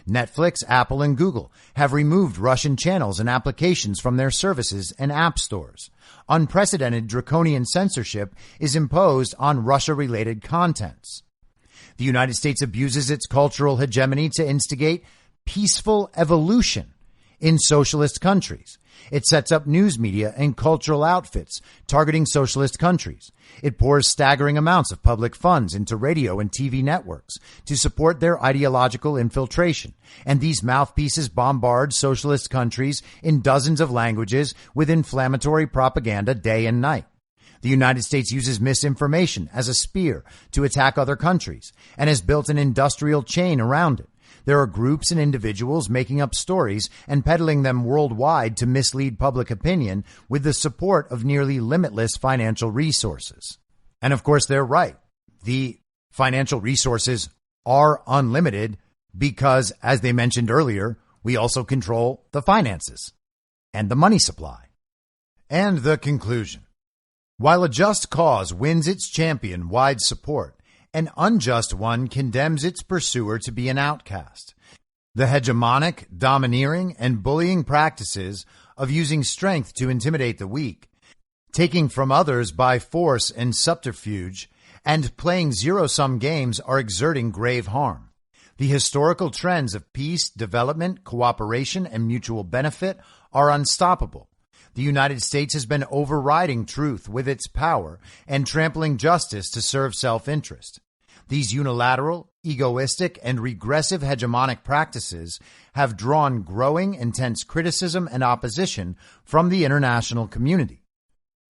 Netflix, Apple, and Google have removed Russian channels and applications from their services and app stores. Unprecedented draconian censorship is imposed on Russia-related contents. The United States abuses its cultural hegemony to instigate peaceful evolution in socialist countries. It sets up news media and cultural outfits targeting socialist countries. It pours staggering amounts of public funds into radio and TV networks to support their ideological infiltration. And these mouthpieces bombard socialist countries in dozens of languages with inflammatory propaganda day and night. The United States uses misinformation as a spear to attack other countries and has built an industrial chain around it. There are groups and individuals making up stories and peddling them worldwide to mislead public opinion with the support of nearly limitless financial resources. And of course, they're right. The financial resources are unlimited because, as they mentioned earlier, we also control the finances and the money supply. And the conclusion. While a just cause wins its champion wide support, an unjust one condemns its pursuer to be an outcast. The hegemonic, domineering, and bullying practices of using strength to intimidate the weak taking from others by force and subterfuge, and playing zero-sum games are exerting grave harm. The historical trends of peace, development, cooperation, and mutual benefit are unstoppable. The United States has been overriding truth with its power and trampling justice to serve self-interest. These unilateral, egoistic, and regressive hegemonic practices have drawn growing, intense criticism and opposition from the international community.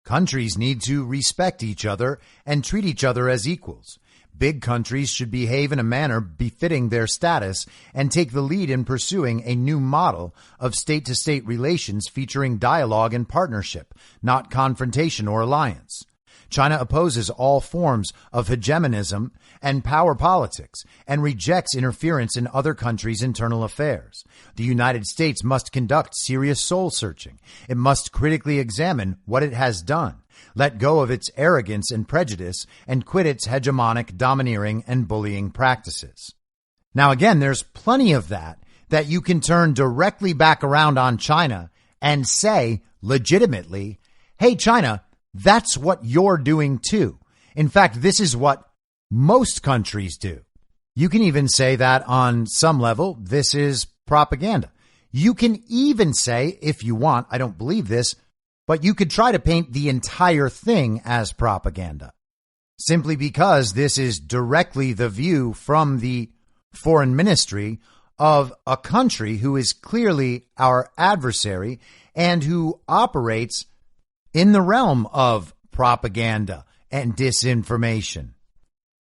Countries need to respect each other and treat each other as equals. Big countries should behave in a manner befitting their status and take the lead in pursuing a new model of state-to-state relations featuring dialogue and partnership, not confrontation or alliance. China opposes all forms of hegemonism and power politics and rejects interference in other countries' internal affairs. The United States must conduct serious soul-searching. It must critically examine what it has done, let go of its arrogance and prejudice, and quit its hegemonic, domineering, and bullying practices. Now, again, there's plenty of that you can turn directly back around on China and say legitimately, hey, China, that's what you're doing too. In fact, this is what most countries do. You can even say that on some level, this is propaganda. You can even say, if you want, I don't believe this, but you could try to paint the entire thing as propaganda, simply because this is directly the view from the foreign ministry of a country who is clearly our adversary and who operates in the realm of propaganda and disinformation,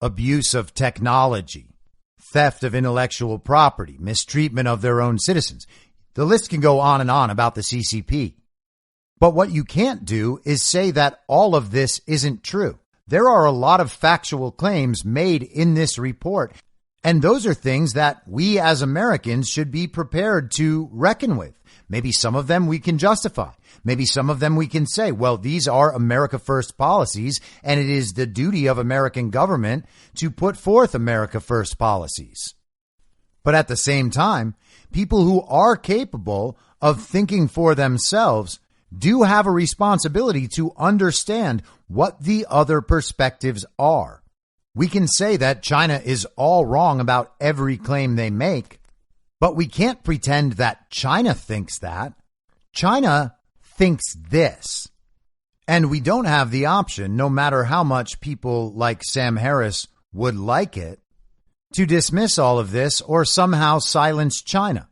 abuse of technology, theft of intellectual property, mistreatment of their own citizens. The list can go on and on about the CCP. But what you can't do is say that all of this isn't true. There are a lot of factual claims made in this report, and those are things that we as Americans should be prepared to reckon with. Maybe some of them we can justify. Maybe some of them we can say, well, these are America First policies, and it is the duty of American government to put forth America First policies. But at the same time, people who are capable of thinking for themselves do have a responsibility to understand what the other perspectives are. We can say that China is all wrong about every claim they make, but we can't pretend that China thinks that. China thinks this. And we don't have the option, no matter how much people like Sam Harris would like it, to dismiss all of this or somehow silence China.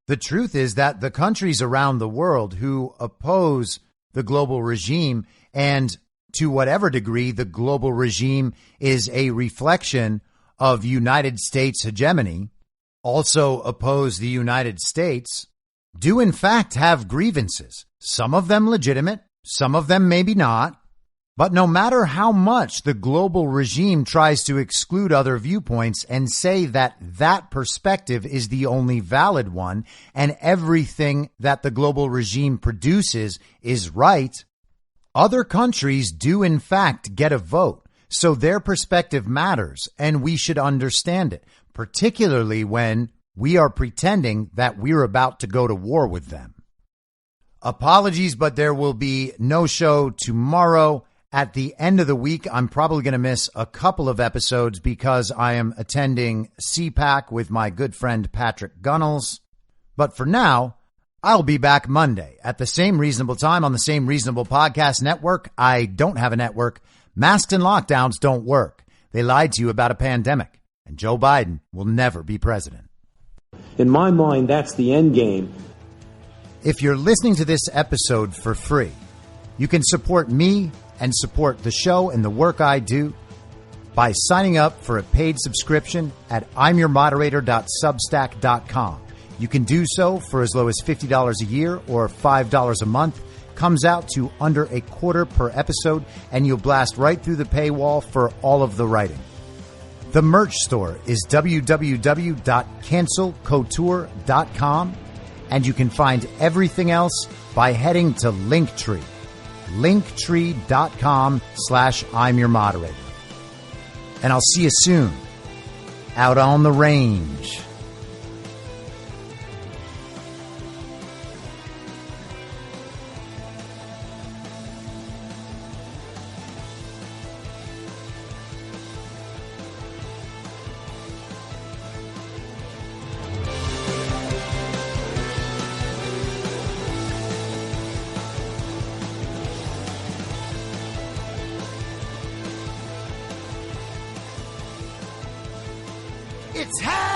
The truth is that the countries around the world who oppose the global regime, and to whatever degree the global regime is a reflection of United States hegemony, also oppose the United States, do in fact have grievances. Some of them legitimate, some of them maybe not. But no matter how much the global regime tries to exclude other viewpoints and say that that perspective is the only valid one and everything that the global regime produces is right, other countries do in fact get a vote. So their perspective matters, and we should understand it, particularly when we are pretending that we're about to go to war with them. Apologies, but there will be no show tomorrow. At the end of the week, I'm probably going to miss a couple of episodes because I am attending CPAC with my good friend Patrick Gunnels. But for now, I'll be back Monday at the same reasonable time on the same reasonable podcast network. I don't have a network. Masks and lockdowns don't work. They lied to you about a pandemic, and Joe Biden will never be president. In my mind, that's the end game. If you're listening to this episode for free, you can support me and support the show and the work I do by signing up for a paid subscription at imyourmoderator.substack.com. You can do so for as low as $50 a year or $5 a month. Comes out to under $0.25 per episode, and you'll blast right through the paywall for all of the writing. The merch store is www.cancelcouture.com, and you can find everything else by heading to Linktree. linktree.com/imyourmoderator. And I'll see you soon out on the range. It's happening!